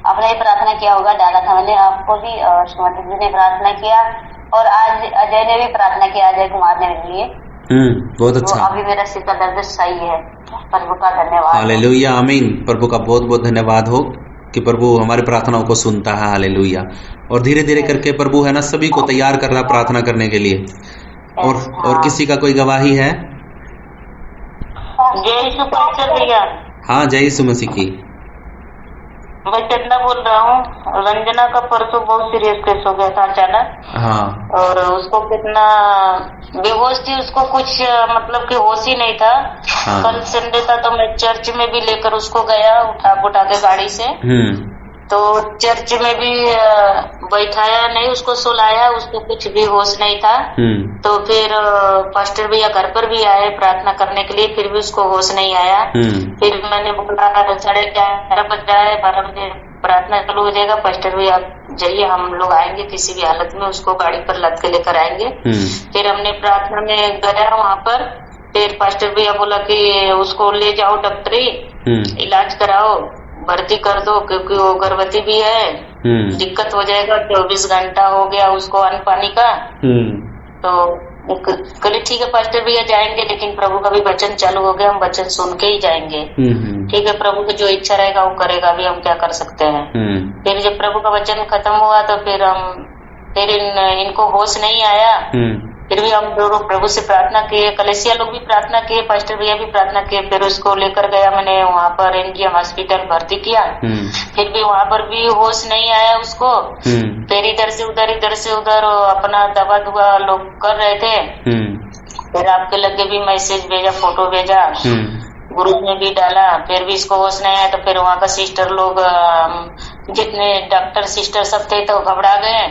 आपने ही प्रार्थना किया होगा, डाला था मैंने आपको भी, और श्रीमती जी ने प्रार्थना किया, और आज अजय ने भी प्रार्थना किया, अजय कुमार ने लिए। बहुत तो अच्छा। अभी मेरा सिर का दर्द सही है। प्रभु का धन्यवाद। हालेलुया, आमीन। प्रभु का बहुत बहुत धन्यवाद हो कि प्रभु हमारी प्रार्थनाओं को सुनता है। हालेलुया। और धीरे धीरे करके प्रभु है ना सभी को तैयार कर रहा प्रार्थना करने के लिए। और किसी का कोई गवाही है? जय यीशु पास्टर भैया। हाँ, जय यीशु मसीह की। मैं चंदा बोल रहा हूँ। रंजना का परसों बहुत सीरियस केस हो गया था अचानक। हाँ। और उसको कितना बेहोश थी, उसको कुछ मतलब कि होश ही नहीं था। हाँ। कल संडे था तो मैं चर्च में भी लेकर उसको गया, उठा के गाड़ी से। तो चर्च में भी बैठाया नहीं, उसको सुलाया, उसको कुछ भी होश नहीं था। तो फिर पास्टर भैया घर पर भी आए प्रार्थना करने के लिए, फिर भी उसको होश नहीं आया। फिर मैंने बोला 11:30 बज रहा है, 12 बजे प्रार्थना चालू हो जाएगा, पास्टर भैया जाइए, हम लोग आएंगे किसी भी हालत में, उसको गाड़ी पर लद के लेकर आएंगे। फिर हमने प्रार्थना में गया वहाँ पर। फिर पास्टर भैया बोला कि उसको ले जाओ डॉक्टरी, इलाज कराओ, भर्ती कर दो, क्योंकि वो गर्भवती भी है, दिक्कत हो जाएगा। 24 घंटा हो गया उसको अन्न पानी का। तो कहले ठीक है पास्टर भैया जाएंगे, लेकिन प्रभु का भी वचन चालू हो गया, हम वचन सुन के ही जाएंगे। ठीक है, प्रभु की जो इच्छा रहेगा वो करेगा, अभी हम क्या कर सकते हैं। फिर जब प्रभु का वचन खत्म हुआ तो फिर इनको होश नहीं आया। फिर भी हम लोग प्रभु से प्रार्थना किए, कलेसिया लोग भी प्रार्थना किए, पास्टर भैया भी प्रार्थना किए। फिर उसको लेकर गया मैंने वहाँ पर एनजीएम हॉस्पिटल, भर्ती किया। फिर भी वहाँ पर भी होश नहीं आया उसको। फिर इधर से उधर अपना दवा दुआ लोग कर रहे थे। फिर आपके लगे भी मैसेज भेजा, फोटो भेजा, ग्रुप में भी डाला, फिर भी इसको होश नहीं आया। तो फिर वहाँ का सिस्टर लोग, जितने डॉक्टर सिस्टर सब थे, तो घबरा गए।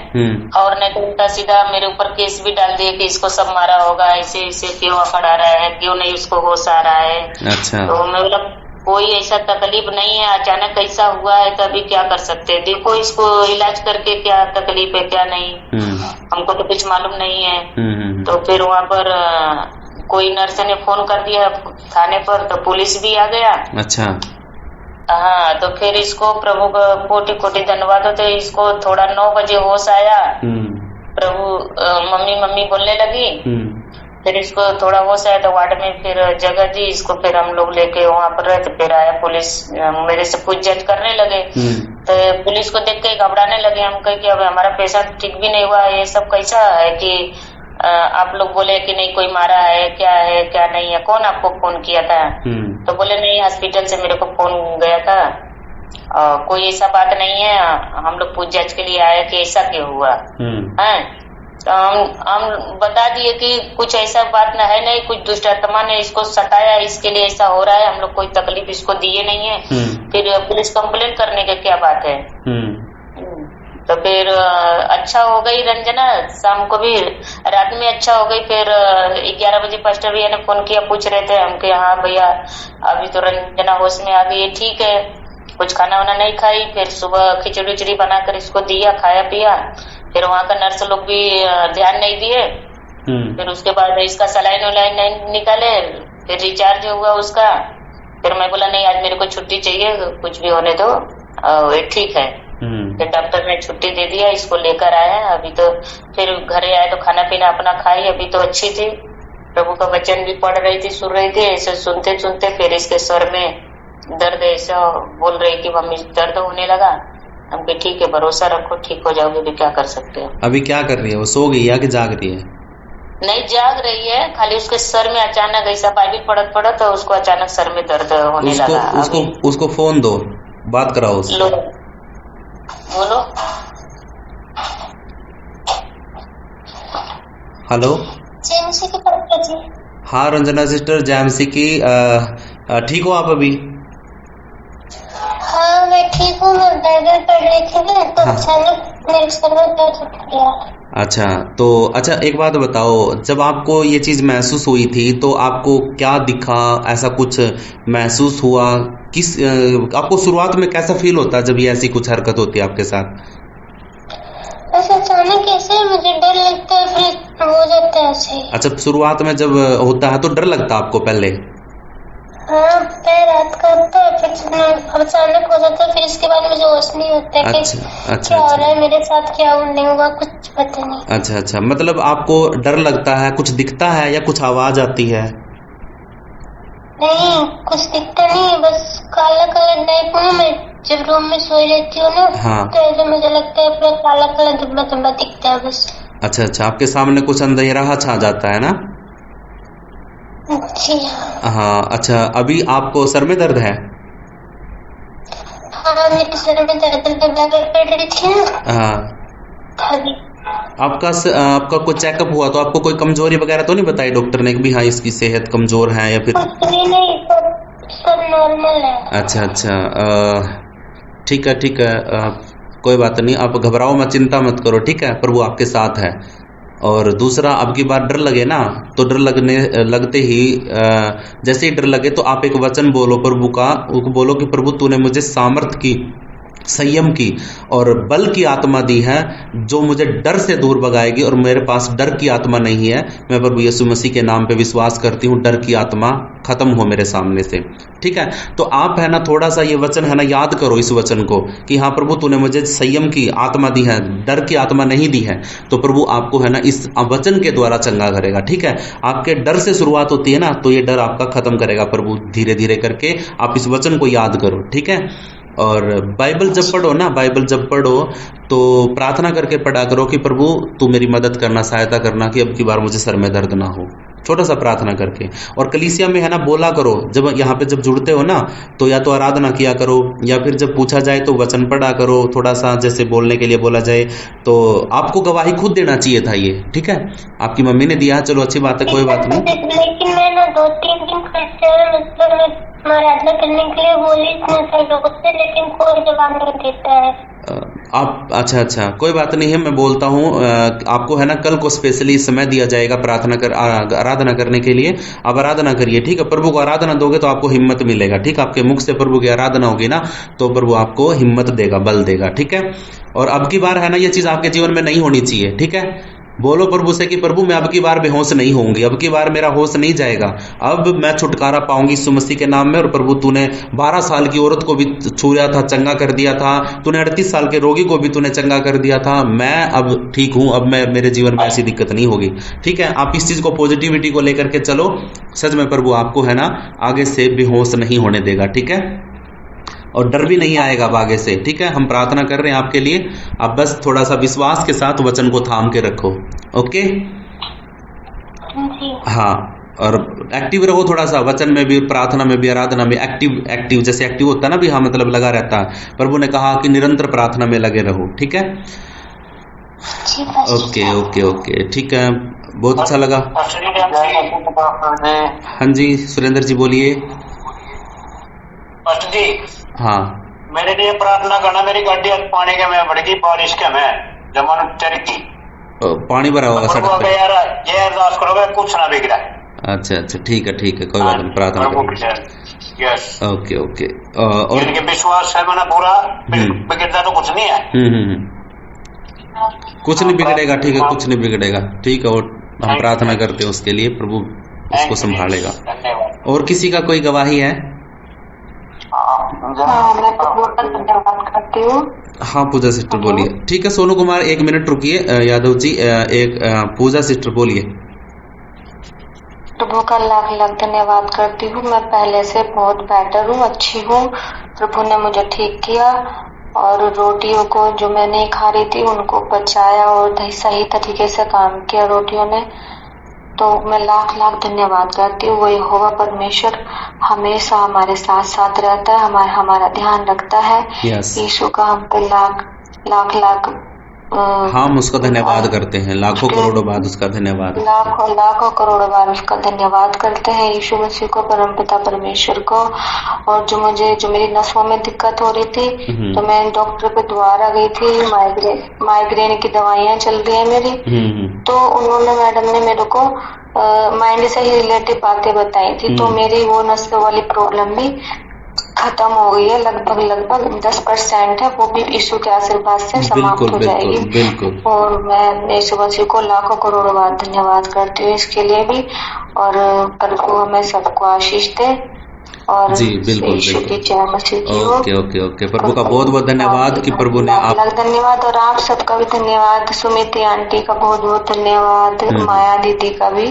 और नहीं तो उल्टा सीधा मेरे ऊपर केस भी डाल दिए कि इसको सब मारा होगा, ऐसे ऐसे क्यों पड़ा रहा है, क्यों नहीं उसको होश आ रहा है। अच्छा। तो मैं बोला कोई ऐसा तकलीफ नहीं है, अचानक ऐसा हुआ है तो अभी क्या कर सकते हैं, देखो इसको इलाज करके क्या तकलीफ है क्या नहीं, हमको तो कुछ मालूम नहीं है। तो फिर वहाँ पर कोई नर्स ने फोन कर दिया थाने पर, तो पुलिस भी आ गया। अच्छा। हाँ, तो फिर इसको प्रभु का कोटि कोटि धन्यवाद होते, इसको थोड़ा 9 बजे होश आया। प्रभु मम्मी बोलने लगी। फिर इसको थोड़ा होश आया तो वार्ड में फिर जगह दी इसको, फिर हम लोग लेके वहाँ पर रहे। तो फिर आया पुलिस, मेरे से पूछताछ करने लगे। तो पुलिस को देख के घबराने लगे। हम कहे कि अब हमारा पेशेंट ठीक भी नहीं हुआ, ये सब कैसा है कि आप लोग बोले कि नहीं कोई मारा है क्या नहीं है, कौन आपको फोन किया था? तो बोले नहीं, हॉस्पिटल से मेरे को फोन गया था, कोई ऐसा बात नहीं है, हम लोग पूछताछ के लिए आए कि ऐसा क्यों हुआ है। तो हम बता दिए कि कुछ ऐसा बात न है, नहीं कुछ दुष्ट आत्मा ने इसको सताया, इसके लिए ऐसा हो रहा है, हम लोग कोई तकलीफ इसको दिए नहीं है। फिर पुलिस कंप्लेन करने की क्या बात है। तो फिर अच्छा हो गई रंजना, शाम को भी, रात में अच्छा हो गई। फिर 11 बजे पास्टर भैया ने फोन किया, पूछ रहे थे हम कि हाँ भैया अभी तो रंजना होश में आ गई, ठीक है। कुछ खाना वाना नहीं खाई, फिर सुबह खिचड़ी उचड़ी बनाकर इसको दिया, खाया पिया। फिर वहाँ का नर्स लोग भी ध्यान नहीं दिए। फिर उसके बाद इसका सलाइन वलाइन नहीं निकाले, फिर रिचार्ज हुआ उसका। फिर मैं बोला नहीं आज मेरे को छुट्टी चाहिए, कुछ भी होने दो, ठीक है। फिर डॉक्टर ने छुट्टी दे दिया, इसको लेकर आया। अभी तो फिर घरे आए तो खाना पीना अपना खाई, अभी तो अच्छी थी। प्रभु का वचन भी पढ़ रही थी, सुन रही थी। ऐसे सुनते सुनते फिर इसके स्वर में दर्द ऐसा बोल रही कि मम्मी दर्द होने लगा। हमको ठीक है, भरोसा रखो, ठीक हो जाओगे, भी क्या कर सकते हो। अभी क्या कर रही है वो, सो गई या कि जाग रही है? नहीं जाग रही है, खाली उसके सर में अचानक ऐसा बाइबिल पढ़त तो उसको अचानक सर में दर्द होने लगा। उसको फोन दो, बात कराओ उससे। बोलो। हेलो। जेएमसी की डॉक्टर जी। हाँ रंजना सिस्टर, जेएमसी की। ठीक हो आप अभी? हाँ मैं ठीक हूँ, मैं बाइबल पढ़ रही थी ना, तो अचानक मेरे सर में दर्द उठ गया। अच्छा एक बात बताओ, जब आपको ये चीज महसूस हुई थी तो आपको क्या दिखा, ऐसा कुछ महसूस हुआ? आपको शुरुआत में कैसा फील होता है जब ये ऐसी कुछ हरकत होती है आपके साथ? बस अचानक ऐसे मुझे डर लगता है, फिर हो जाता है ऐसे। अच्छा, शुरुआत में जब होता है तो डर लगता है आपको पहले? हाँ, पैर हाथ कांपता है, फिर अचानक हो जाता है, फिर इसके बाद मुझे होश नहीं होता है कि क्या हो रहा है मेरे साथ, क्या नहीं हुआ, कुछ पता नहीं। अच्छा अच्छा, मतलब आपको डर लगता है, कुछ दिखता है या कुछ आवाज आती है? नहीं, कुछ दिखता नहीं, बस काला काला टाइप में। मैं जब रूम में सोई रहती हूँ ना, तो ऐसे मुझे लगता है पूरा काला काला धब्बा धब्बा दिखता है बस। अच्छा अच्छा, आपके सामने कुछ अंधेरा छा जाता है ना? जी हाँ। अच्छा, अभी आपको सर में दर्द है? हाँ, मेरे सर में दर्द पड़ रही थी ना। हाँ। आपका कोई चेकअप हुआ तो आपको कोई कमजोरी वगैरह तो नहीं बताई डॉक्टर ने कि भी हाँ इसकी सेहत कमजोर है या फिर? नहीं, सब नॉर्मल है। अच्छा अच्छा, ठीक है ठीक है, कोई बात नहीं, आप घबराओ मत, चिंता मत करो, ठीक है, प्रभु आपके साथ है। और दूसरा, अब की बार डर लगे ना, तो डर लगते ही जैसे ही डर लगे तो आप एक वचन बोलो प्रभु का, बोलो कि प्रभु तूने मुझे सामर्थ की, संयम की और बल की आत्मा दी है जो मुझे डर से दूर भगाएगी, और मेरे पास डर की आत्मा नहीं है। मैं प्रभु यीशु मसीह के नाम पे विश्वास करती हूँ, डर की आत्मा खत्म हो मेरे सामने से, ठीक है। तो आप है ना थोड़ा सा ये वचन है ना याद करो इस वचन को कि हाँ प्रभु तूने मुझे संयम की आत्मा दी है, डर की आत्मा नहीं दी है। तो प्रभु आपको है ना इस वचन के द्वारा चंगा करेगा, ठीक है। आपके डर से शुरुआत होती है ना, तो ये डर आपका खत्म करेगा प्रभु धीरे धीरे करके। आप इस वचन को याद करो, ठीक है। और बाइबल जब पढ़ो ना, बाइबल जब पढ़ो तो प्रार्थना करके पढ़ा करो कि प्रभु तू मेरी मदद करना, सहायता करना कि अब की बार मुझे सर में दर्द ना हो, छोटा सा प्रार्थना करके। और कलीसिया में है ना बोला करो, जब यहाँ पे जब जुड़ते हो ना तो या तो आराधना किया करो या फिर जब पूछा जाए तो वचन पढ़ा करो, थोड़ा सा जैसे बोलने के लिए बोला जाए तो आपको गवाही खुद देना चाहिए था ये, ठीक है। आपकी मम्मी ने दिया, चलो अच्छी बात है, कोई बात नहीं। लेकिन मैं ना 2-3 दिन मतलब आराधना करने के लिए बोली इतने सारे लोगों से, लेकिन कोई जवाब नहीं देता है। आप अच्छा अच्छा, कोई बात नहीं है, मैं बोलता हूँ आपको है ना कल को स्पेशली समय दिया जाएगा आराधना करने के लिए। आप आराधना करिए, ठीक है। प्रभु को आराधना दोगे तो आपको हिम्मत मिलेगा, ठीक। आपके मुख से प्रभु की आराधना होगी ना तो प्रभु आपको हिम्मत देगा, बल देगा, ठीक है। और अब की बार है ना ये चीज आपके जीवन में नहीं होनी चाहिए, ठीक है। बोलो प्रभु से कि प्रभु मैं अब की बार बेहोश नहीं होंगी, अब की बार मेरा होश नहीं जाएगा, अब मैं छुटकारा पाऊंगी यीशु मसीह के नाम में। और प्रभु तूने 12 साल की औरत को भी छुआ था, चंगा कर दिया था, तूने 38 साल के रोगी को भी तूने चंगा कर दिया था। मैं अब ठीक हूं, अब मेरे जीवन में ऐसी दिक्कत नहीं होगी, ठीक है। आप इस चीज को पॉजिटिविटी को लेकर के चलो, सच में प्रभु आपको है ना आगे से बेहोश नहीं होने देगा, ठीक है। और डर भी नहीं आएगा अब आगे से, ठीक है। हम प्रार्थना कर रहे हैं आपके लिए, आप बस थोड़ा सा विश्वास के साथ वचन को थाम के रखो, ओके। हाँ, और एक्टिव रहो थोड़ा सा, वचन में भी, प्रार्थना में भी, आराधना में एक्टिव जैसे एक्टिव होता है ना भी, हाँ मतलब लगा रहता है। प्रभु ने कहा कि निरंतर प्रार्थना में लगे रहो, ठीक है। ओके ओके ओके, ठीक है, बहुत अच्छा लगा। हाँ जी सुरेंद्र जी बोलिए। जी हाँ, मेरे लिए प्रार्थना करना, मेरी गाड़ी पानी के में बढ़ गई, बारिश के में जमान चरकी पानी भरा होगा सड़क पे। यार ये अरदास करोगे कुछ ना बिगड़ा। अच्छा अच्छा, ठीक है ठीक है, कोई बात नहीं, प्रार्थना करो। Yes, okay okay. और इनके विश्वास है मैंने पूरा, बिगड़ता तो कुछ नहीं है। कुछ नहीं बिगड़ेगा, ठीक है, कुछ नहीं बिगड़ेगा, ठीक है। और हम प्रार्थना करते हैं उसके लिए, प्रभु उसको संभालेगा। और किसी का कोई गवाही है? मैं प्रभु का धन्यवाद करती हूँ। हाँ पूजा सिस्टर बोलिए। ठीक है सोनू कुमार, 1 मिनट रुकिए। यादव जी, एक पूजा सिस्टर बोलिए। प्रभु का लाख लाख धन्यवाद करती हूँ। मैं पहले से बहुत बेटर हूँ, अच्छी हूँ। प्रभु ने मुझे ठीक किया और रोटियों को जो मैं नहीं खा रही थी उनको पचाया और सही तरीके से काम किया रोटियों ने। तो मैं लाख लाख धन्यवाद करती हूँ। वो यहोवा परमेश्वर हमेशा हमारे साथ साथ रहता है, हमारा ध्यान रखता है। यीशु का हम पे लाख लाख लाख हम उसका धन्यवाद करते हैं, लाखों करोड़ों बार उसका धन्यवाद, लाखों लाखों करोड़ों बार उसका धन्यवाद करते हैं यीशु मसीह को, परमपिता परमेश्वर को। और जो मेरी नसों में दिक्कत हो रही थी तो मैं डॉक्टर पे दोबारा गई थी, माइग्रेन की दवाइयां चल रही है मेरी। तो उन्होंने, मैडम ने मेरे को माइंड से ही रिलेटिव बातें बताई थी। तो मेरी वो नसों वाली प्रॉब्लम भी खत्म हो गई है, लगभग 10% है, वो भी यीशु के आशीर्वाद से समाप्त हो जाएगी। बिल्कुल। और मैं यीशु मसीह को लाखों करोड़ों बार धन्यवाद करती हूँ इसके लिए भी। और प्रभु हमें सबको आशीष दे। और जी बिल्कुल ओके ओके ओके। प्रभु का बहुत बहुत धन्यवाद कि प्रभु ने आप धन्यवाद, और आप सबका भी धन्यवाद, सुमिति आंटी का बहुत बहुत धन्यवाद, माया दीदी का भी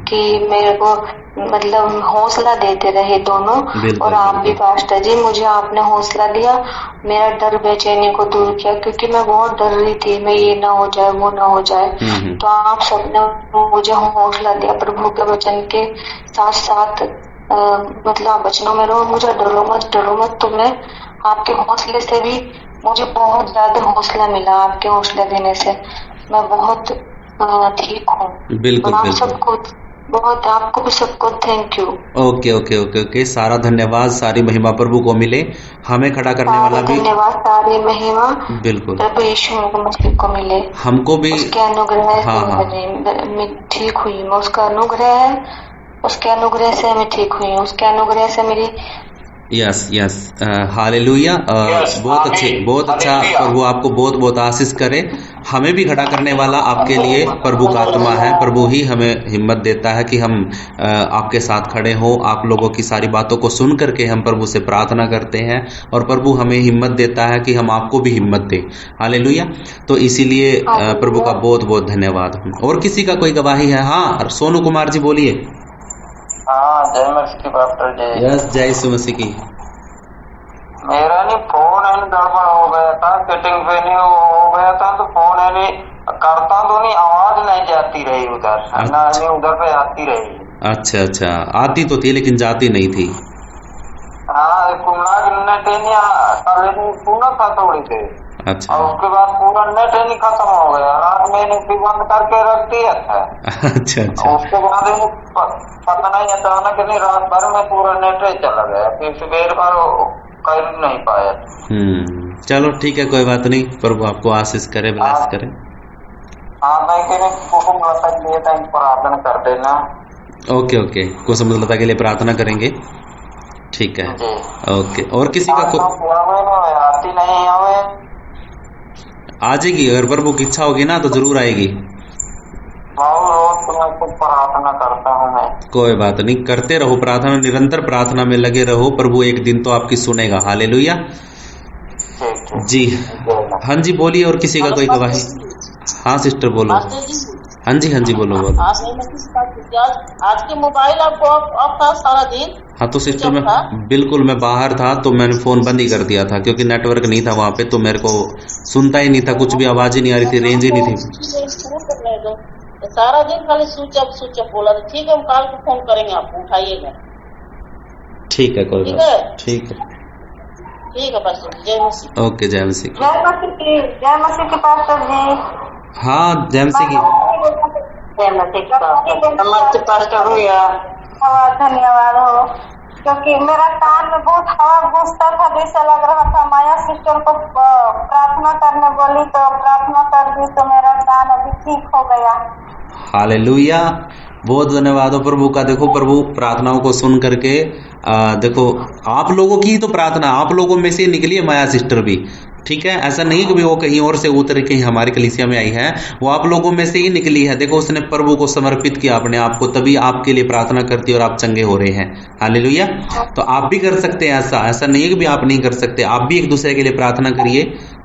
कि मेरे को मतलब हौसला देते रहे दोनों, और आप भी पास्टर जी, मुझे आपने हौसला दिया, मेरा डर बेचैनी को दूर किया, क्योंकि मैं बहुत डर रही थी मैं ये ना हो जाए वो ना हो जाए। तो आप सबने मुझे हौसला दिया प्रभु के वचन के साथ साथ, मतलब वचनों में रहो, मुझे डरो मत। तो मैं आपके हौसले से भी मुझे बहुत ज्यादा हौसला मिला, आपके हौसले देने से मैं बहुत ठीक हूँ। बिल्कुल आप सबको बहुत, आपको भी सबको thank you. Okay okay okay okay. सारा धन्यवाद, सारी महिमा प्रभु को मिले, हमें खड़ा करने वाला भी धन्यवाद, सारी महिमा बिल्कुल प्रभु यीशु मसीह को मिले, हमको भी उसके अनुग्रह मैं ठीक हुई, मैं उसका अनुग्रह है, उसके अनुग्रह से मैं ठीक हुई हूँ, उसके अनुग्रह से मेरी यस यस हालेलुया। बहुत अच्छा। प्रभु आपको बहुत बहुत आशीष करे। हमें भी खड़ा करने वाला आपके लिए प्रभु का आत्मा है। प्रभु ही हमें हिम्मत देता है कि हम आपके साथ खड़े हों। आप लोगों की सारी बातों को सुन करके हम प्रभु से प्रार्थना करते हैं, और प्रभु हमें हिम्मत देता है कि हम आपको भी हिम्मत दें। हालेलुया। तो इसीलिए प्रभु का बहुत बहुत धन्यवाद। और किसी का कोई गवाही है? हाँ, सोनू कुमार जी बोलिए। हाँ, जय मसीह की पास्टर जी। यस, जय यीशु मसीह की। मेरा नहीं फोन है गड़बड़ हो गया था, सेटिंग पे नहीं हो गया था, तो फोन है नहीं करता तो नहीं, आवाज नहीं जाती रही उधर, ना नहीं उधर पे आती रही। अच्छा अच्छा, आती तो थी लेकिन जाती नहीं थी। हाँ, सुना था थोड़ी देर। अच्छा। और उसके बाद पूरा नेट ही नहीं खत्म हो गया, रात में भी बंद करके रख दिया था। अच्छा अच्छा। उसके बाद पता नहीं, अचानक नहीं, रात भर में पूरा नेट ही चला गया, फिर सवेर भर कर नहीं पाया। चलो ठीक है, कोई बात नहीं। प्रभु आपको आशीष करे, ब्लेस करे। हाँ, मैं कुसुमलता के लिए प्रार्थना कर देना। ओके ओके, कुसुमलता के लिए प्रार्थना करेंगे। ठीक है, ओके। और किसी का आती नहीं आवे, आ जाएगी, अगर प्रभु की इच्छा होगी ना तो जरूर आएगी। रोज तुम्हें प्रार्थना करता हूँ मैं। कोई बात नहीं, करते रहो प्रार्थना, निरंतर प्रार्थना में लगे रहो, प्रभु एक दिन तो आपकी सुनेगा। हालेलुया जी। हाँ जी बोलिए। और किसी का कोई गवाही? हाँ सिस्टर बोलो। हाँ जी बोलो। आज के मोबाइल आपको ऑफ था सारा दिन? हाँ तो सिस्टर मैं बिल्कुल, मैं बाहर था तो मैंने फोन बंद ही कर दिया था, क्योंकि नेटवर्क नहीं था वहाँ पे, तो मेरे को सुनता ही नहीं था, कुछ भी आवाज ही नहीं आ रही थी, रेंज ही नहीं थी। सारा दिन खाली स्विच ऑफ बोला था। ठीक है, हम कल को फोन करेंगे, आपको उठाइएगा। ठीक है, कोई बात। ठीक है पास्टर। जय मसीह। ओके, जय मसीह की। जय मसीह के पास्टर जी। हाँ, जय मसीह की। जय मसीह के पास्टर भैया। धन्यवाद हो, क्योंकि मेरा कान में बहुत हवा घुसता था, जैसा लग रहा था। माया सिस्टर को प्रार्थना करने बोली तो प्रार्थना कर दी, तो मेरा कान अभी ठीक हो गया। हालेलुया, बहुत धन्यवाद हो प्रभु का। देखो, प्रभु प्रार्थनाओं को सुन करके देखो, आप लोगों की तो प्रार्थना, आप लोगों में से निकली है माया सिस्टर भी। ठीक है, ऐसा नहीं कि वो कहीं और से उतर के हमारी कलीसिया में आई है, वो आप लोगों में से ही निकली है। देखो, उसने प्रभु को समर्पित किया अपने आप को, तभी आपके लिए प्रार्थना करती है और आप चंगे हो रहे हैं। हालेलुया। तो आप भी कर सकते हैं ऐसा नहीं है कि भी आप नहीं कर सकते। आप भी एक दूसरे के लिए प्रार्थना करिए।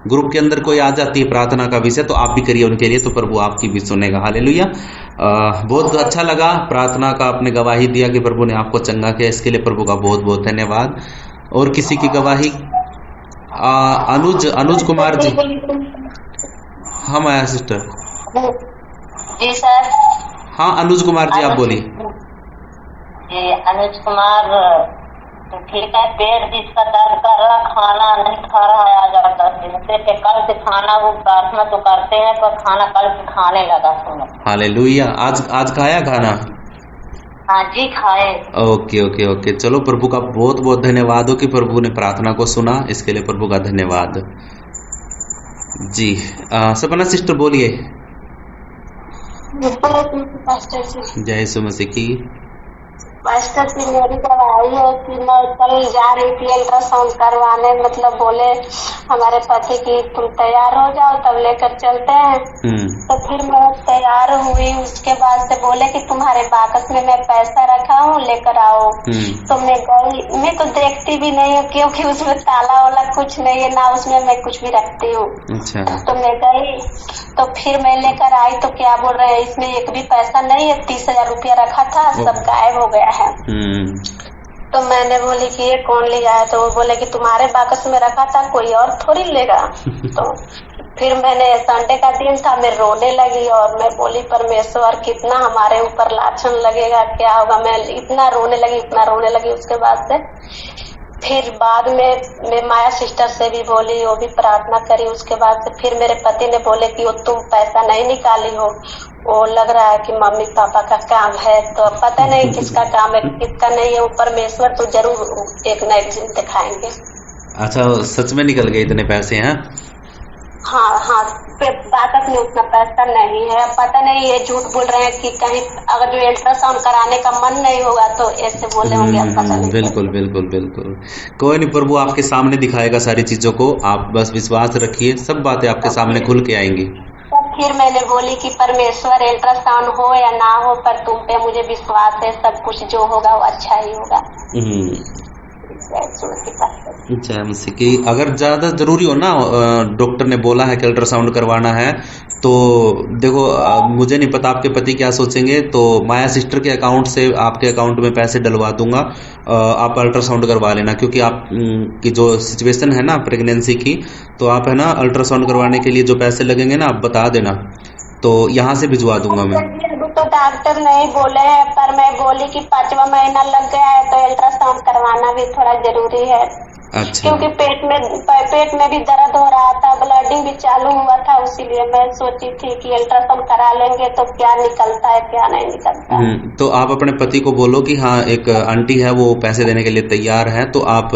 ग्रुप के अंदर कोई आ जाती है प्रार्थना का विषय, तो आप भी करिए उनके लिए, तो प्रभु आपकी भी सुनेगा। हालेलुया। बहुत अच्छा लगा, प्रार्थना का आपने गवाही दिया कि प्रभु ने आपको चंगा किया, इसके लिए प्रभु का बहुत बहुत धन्यवाद। और किसी की गवाही? अनुज कुमार जी। हाँ माया सिस्टर जी सर। हाँ अनुज कुमार जी, आप बोलिए। जी अनुज कुमार, ठीक है। पेट जिसका दर्द कर रहा, खाना नहीं खा रहा है आज 10 दिन से। कल से खाना वो प्रार्थना तो करते हैं, पर खाना कल से खाने लगा। सुनो, हालेलुया। आज खाया खाना? हाँ जी, खाए। Okay okay okay. चलो, प्रभु का बहुत बहुत धन्यवाद हो कि प्रभु ने प्रार्थना को सुना, इसके लिए प्रभु का धन्यवाद जी। सपना सिस्टर बोलिए। जय यीशु मसीह की। मास्टर जी, मेरी गवाही है कि मैं कल जा रही थी अल्ट्रासाउंड करवाने, मतलब बोले हमारे पति की तुम तैयार हो जाओ तब लेकर चलते हैं। तो फिर मैं तैयार हुई, उसके बाद से बोले कि तुम्हारे बाकस में मैं पैसा रखा हूँ, लेकर आओ। तो मैं गई, मैं तो देखती भी नहीं हूँ क्योंकि उसमें ताला वाला कुछ नहीं है ना, उसमें मैं कुछ भी रखती हूँ। अच्छा। तो मैं गई, तो फिर मैं लेकर आई तो क्या बोल रहे हैं, इसमें एक भी पैसा नहीं है, 30,000 रुपया रखा था, सब गायब हो गया है। तो मैंने बोली कि ये कौन ले गया है, तो वो बोले कि तुम्हारे बाकस में रखा था, कोई और थोड़ी लेगा। तो फिर मैंने, संडे का दिन था, मैं रोने लगी और मैं बोली परमेश्वर कितना हमारे ऊपर लाछन लगेगा, क्या होगा। मैं इतना रोने लगी। उसके बाद से फिर बाद में मैं माया सिस्टर से भी बोली, वो भी प्रार्थना करी। उसके बाद से फिर मेरे पति ने बोले कि वो तुम पैसा नहीं निकाली हो, वो लग रहा है कि मम्मी पापा का काम है। तो पता नहीं किसका काम है किसका नहीं है, वो परमेश्वर तो जरूर एक न एक दिन दिखाएंगे। अच्छा, सच में निकल गए इतने पैसे हैं? हाँ, बाकस में उतना पैसा नहीं है। पता नहीं ये झूठ बोल रहे हैं कि कहीं अगर जो अल्ट्रासाउंड कराने का मन नहीं होगा तो ऐसे बोले होंगे, पता नहीं। बिल्कुल। कोई नहीं, प्रभु आपके सामने दिखाएगा सारी चीजों को, आप बस विश्वास रखिए, सब बातें आपके सामने खुल के आएंगी। फिर मैंने बोली कि परमेश्वर अल्ट्रासाउंड हो या ना हो, पर तुम पे मुझे विश्वास है, सब कुछ जो होगा वो अच्छा ही होगा। कि अगर ज्यादा जरूरी हो ना, डॉक्टर ने बोला है कि अल्ट्रासाउंड करवाना है, तो देखो मुझे नहीं पता आपके पति क्या सोचेंगे, तो माया सिस्टर के अकाउंट से आपके अकाउंट में पैसे डलवा दूंगा, आप अल्ट्रासाउंड करवा लेना। क्योंकि आप की जो सिचुएशन है ना प्रेगनेंसी की, तो आप है ना अल्ट्रासाउंड करवाने के लिए जो पैसे लगेंगे ना, आप बता देना, तो यहाँ से भिजवा दूंगा मैं। तो डॉक्टर नहीं बोले हैं, पर मैं बोली कि 5वां महीना लग गया है तो अल्ट्रासाउंड करवाना भी थोड़ा जरूरी है। अच्छा। क्योंकि पेट में भी दर्द हो रहा था, ब्लडिंग भी चालू हुआ था, इसीलिए मैं सोची थी कि अल्ट्रासाउंड करा लेंगे तो क्या निकलता है क्या नहीं निकलता। तो आप अपने पति को बोलो कि हाँ, एक आंटी है वो पैसे देने के लिए तैयार है, तो आप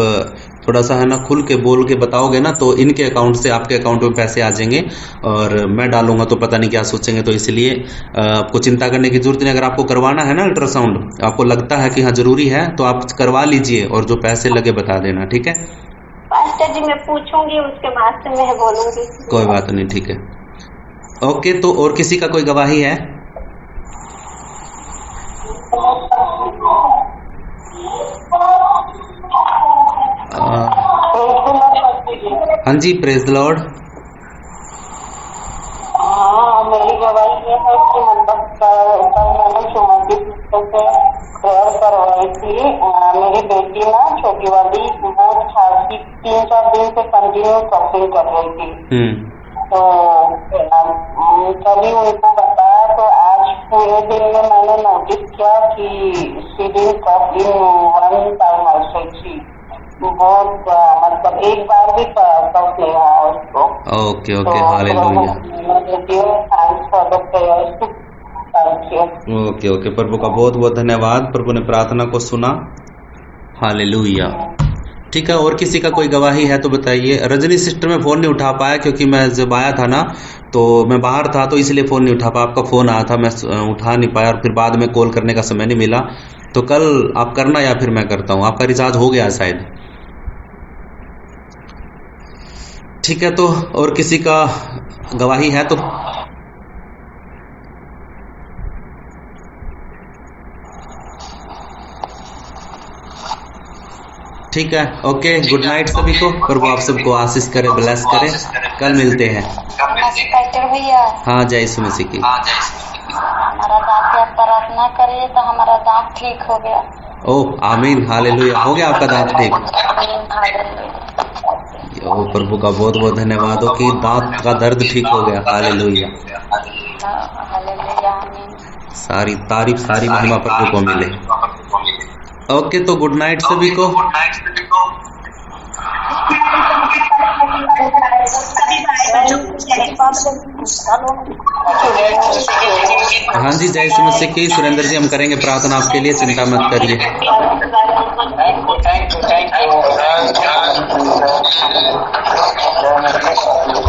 थोड़ा सा है ना खुल के बोल के बताओगे ना, तो इनके अकाउंट से आपके अकाउंट में पैसे आ जाएंगे और मैं डालूंगा तो पता नहीं क्या सोचेंगे। तो इसलिए आपको चिंता करने की जरूरत नहीं। अगर आपको करवाना है ना अल्ट्रासाउंड, आपको लगता है कि हाँ जरूरी है, तो आप करवा लीजिए और जो पैसे लगे बता देना, ठीक है? पास्टर जी मैं पूछूंगी, उसके बाद से मैं बोलूंगी। कोई बात नहीं, ठीक है, ओके। तो और किसी का कोई गवाही है? हाँ जी, प्रेज द लॉर्ड। मेरी गवाही ये है कि मैंने सुमति से प्रेयर करवाई थी। मेरी बेटी ना छोटी वाली बहुत खांसी 3-4 दिन से कंटिन्यू कफिंग कर रही थी। तो कभी उनको बताया तो आज पूरे दिन में मैंने नोटिस किया कि she didn't cough in one time also. She बहुत मतलब एक बार भी कफ नहीं हुआ उसको। Okay, hallelujah. ओके, प्रभु का बहुत बहुत धन्यवाद, प्रभु ने प्रार्थना को सुना, हालेलुया। ठीक है, और किसी का कोई गवाही है तो बताइए। रजनी सिस्टर में फोन नहीं उठा पाया क्योंकि मैं जब आया था ना तो मैं बाहर था, तो इसलिए फोन नहीं उठा पाया। आपका फोन आया था, मैं उठा नहीं पाया और फिर बाद में कॉल करने का समय नहीं मिला। तो कल आप करना या फिर मैं करता हूँ। आपका रिचार्ज हो गया शायद, ठीक है। तो और किसी का गवाही है तो ठीक है, ओके। गुड नाइट सभी को, प्रभु आप सबको आशीष करे, ब्लेस करे। कल मिलते हैं। भैया, हाँ, जय यीशु मसीह की। हमारा दांत की प्रार्थना करिए तो हमारा दांत ठीक हो गया। ओह आमीन, हालेलुया। हो गया आपका दांत ठीक? ओ प्रभु का बहुत बहुत धन्यवाद हो कि दांत का दर्द ठीक हो गया, हालेलुया। सारी तारीफ, सारी महिमा प्रभु को मिले। ओके, तो गुड नाइट सभी को। हाँ जी, जय यीशु मसीह की। सुरेंद्र जी, हम करेंगे प्रार्थना आपके लिए, चिंता मत करिए। Thank you.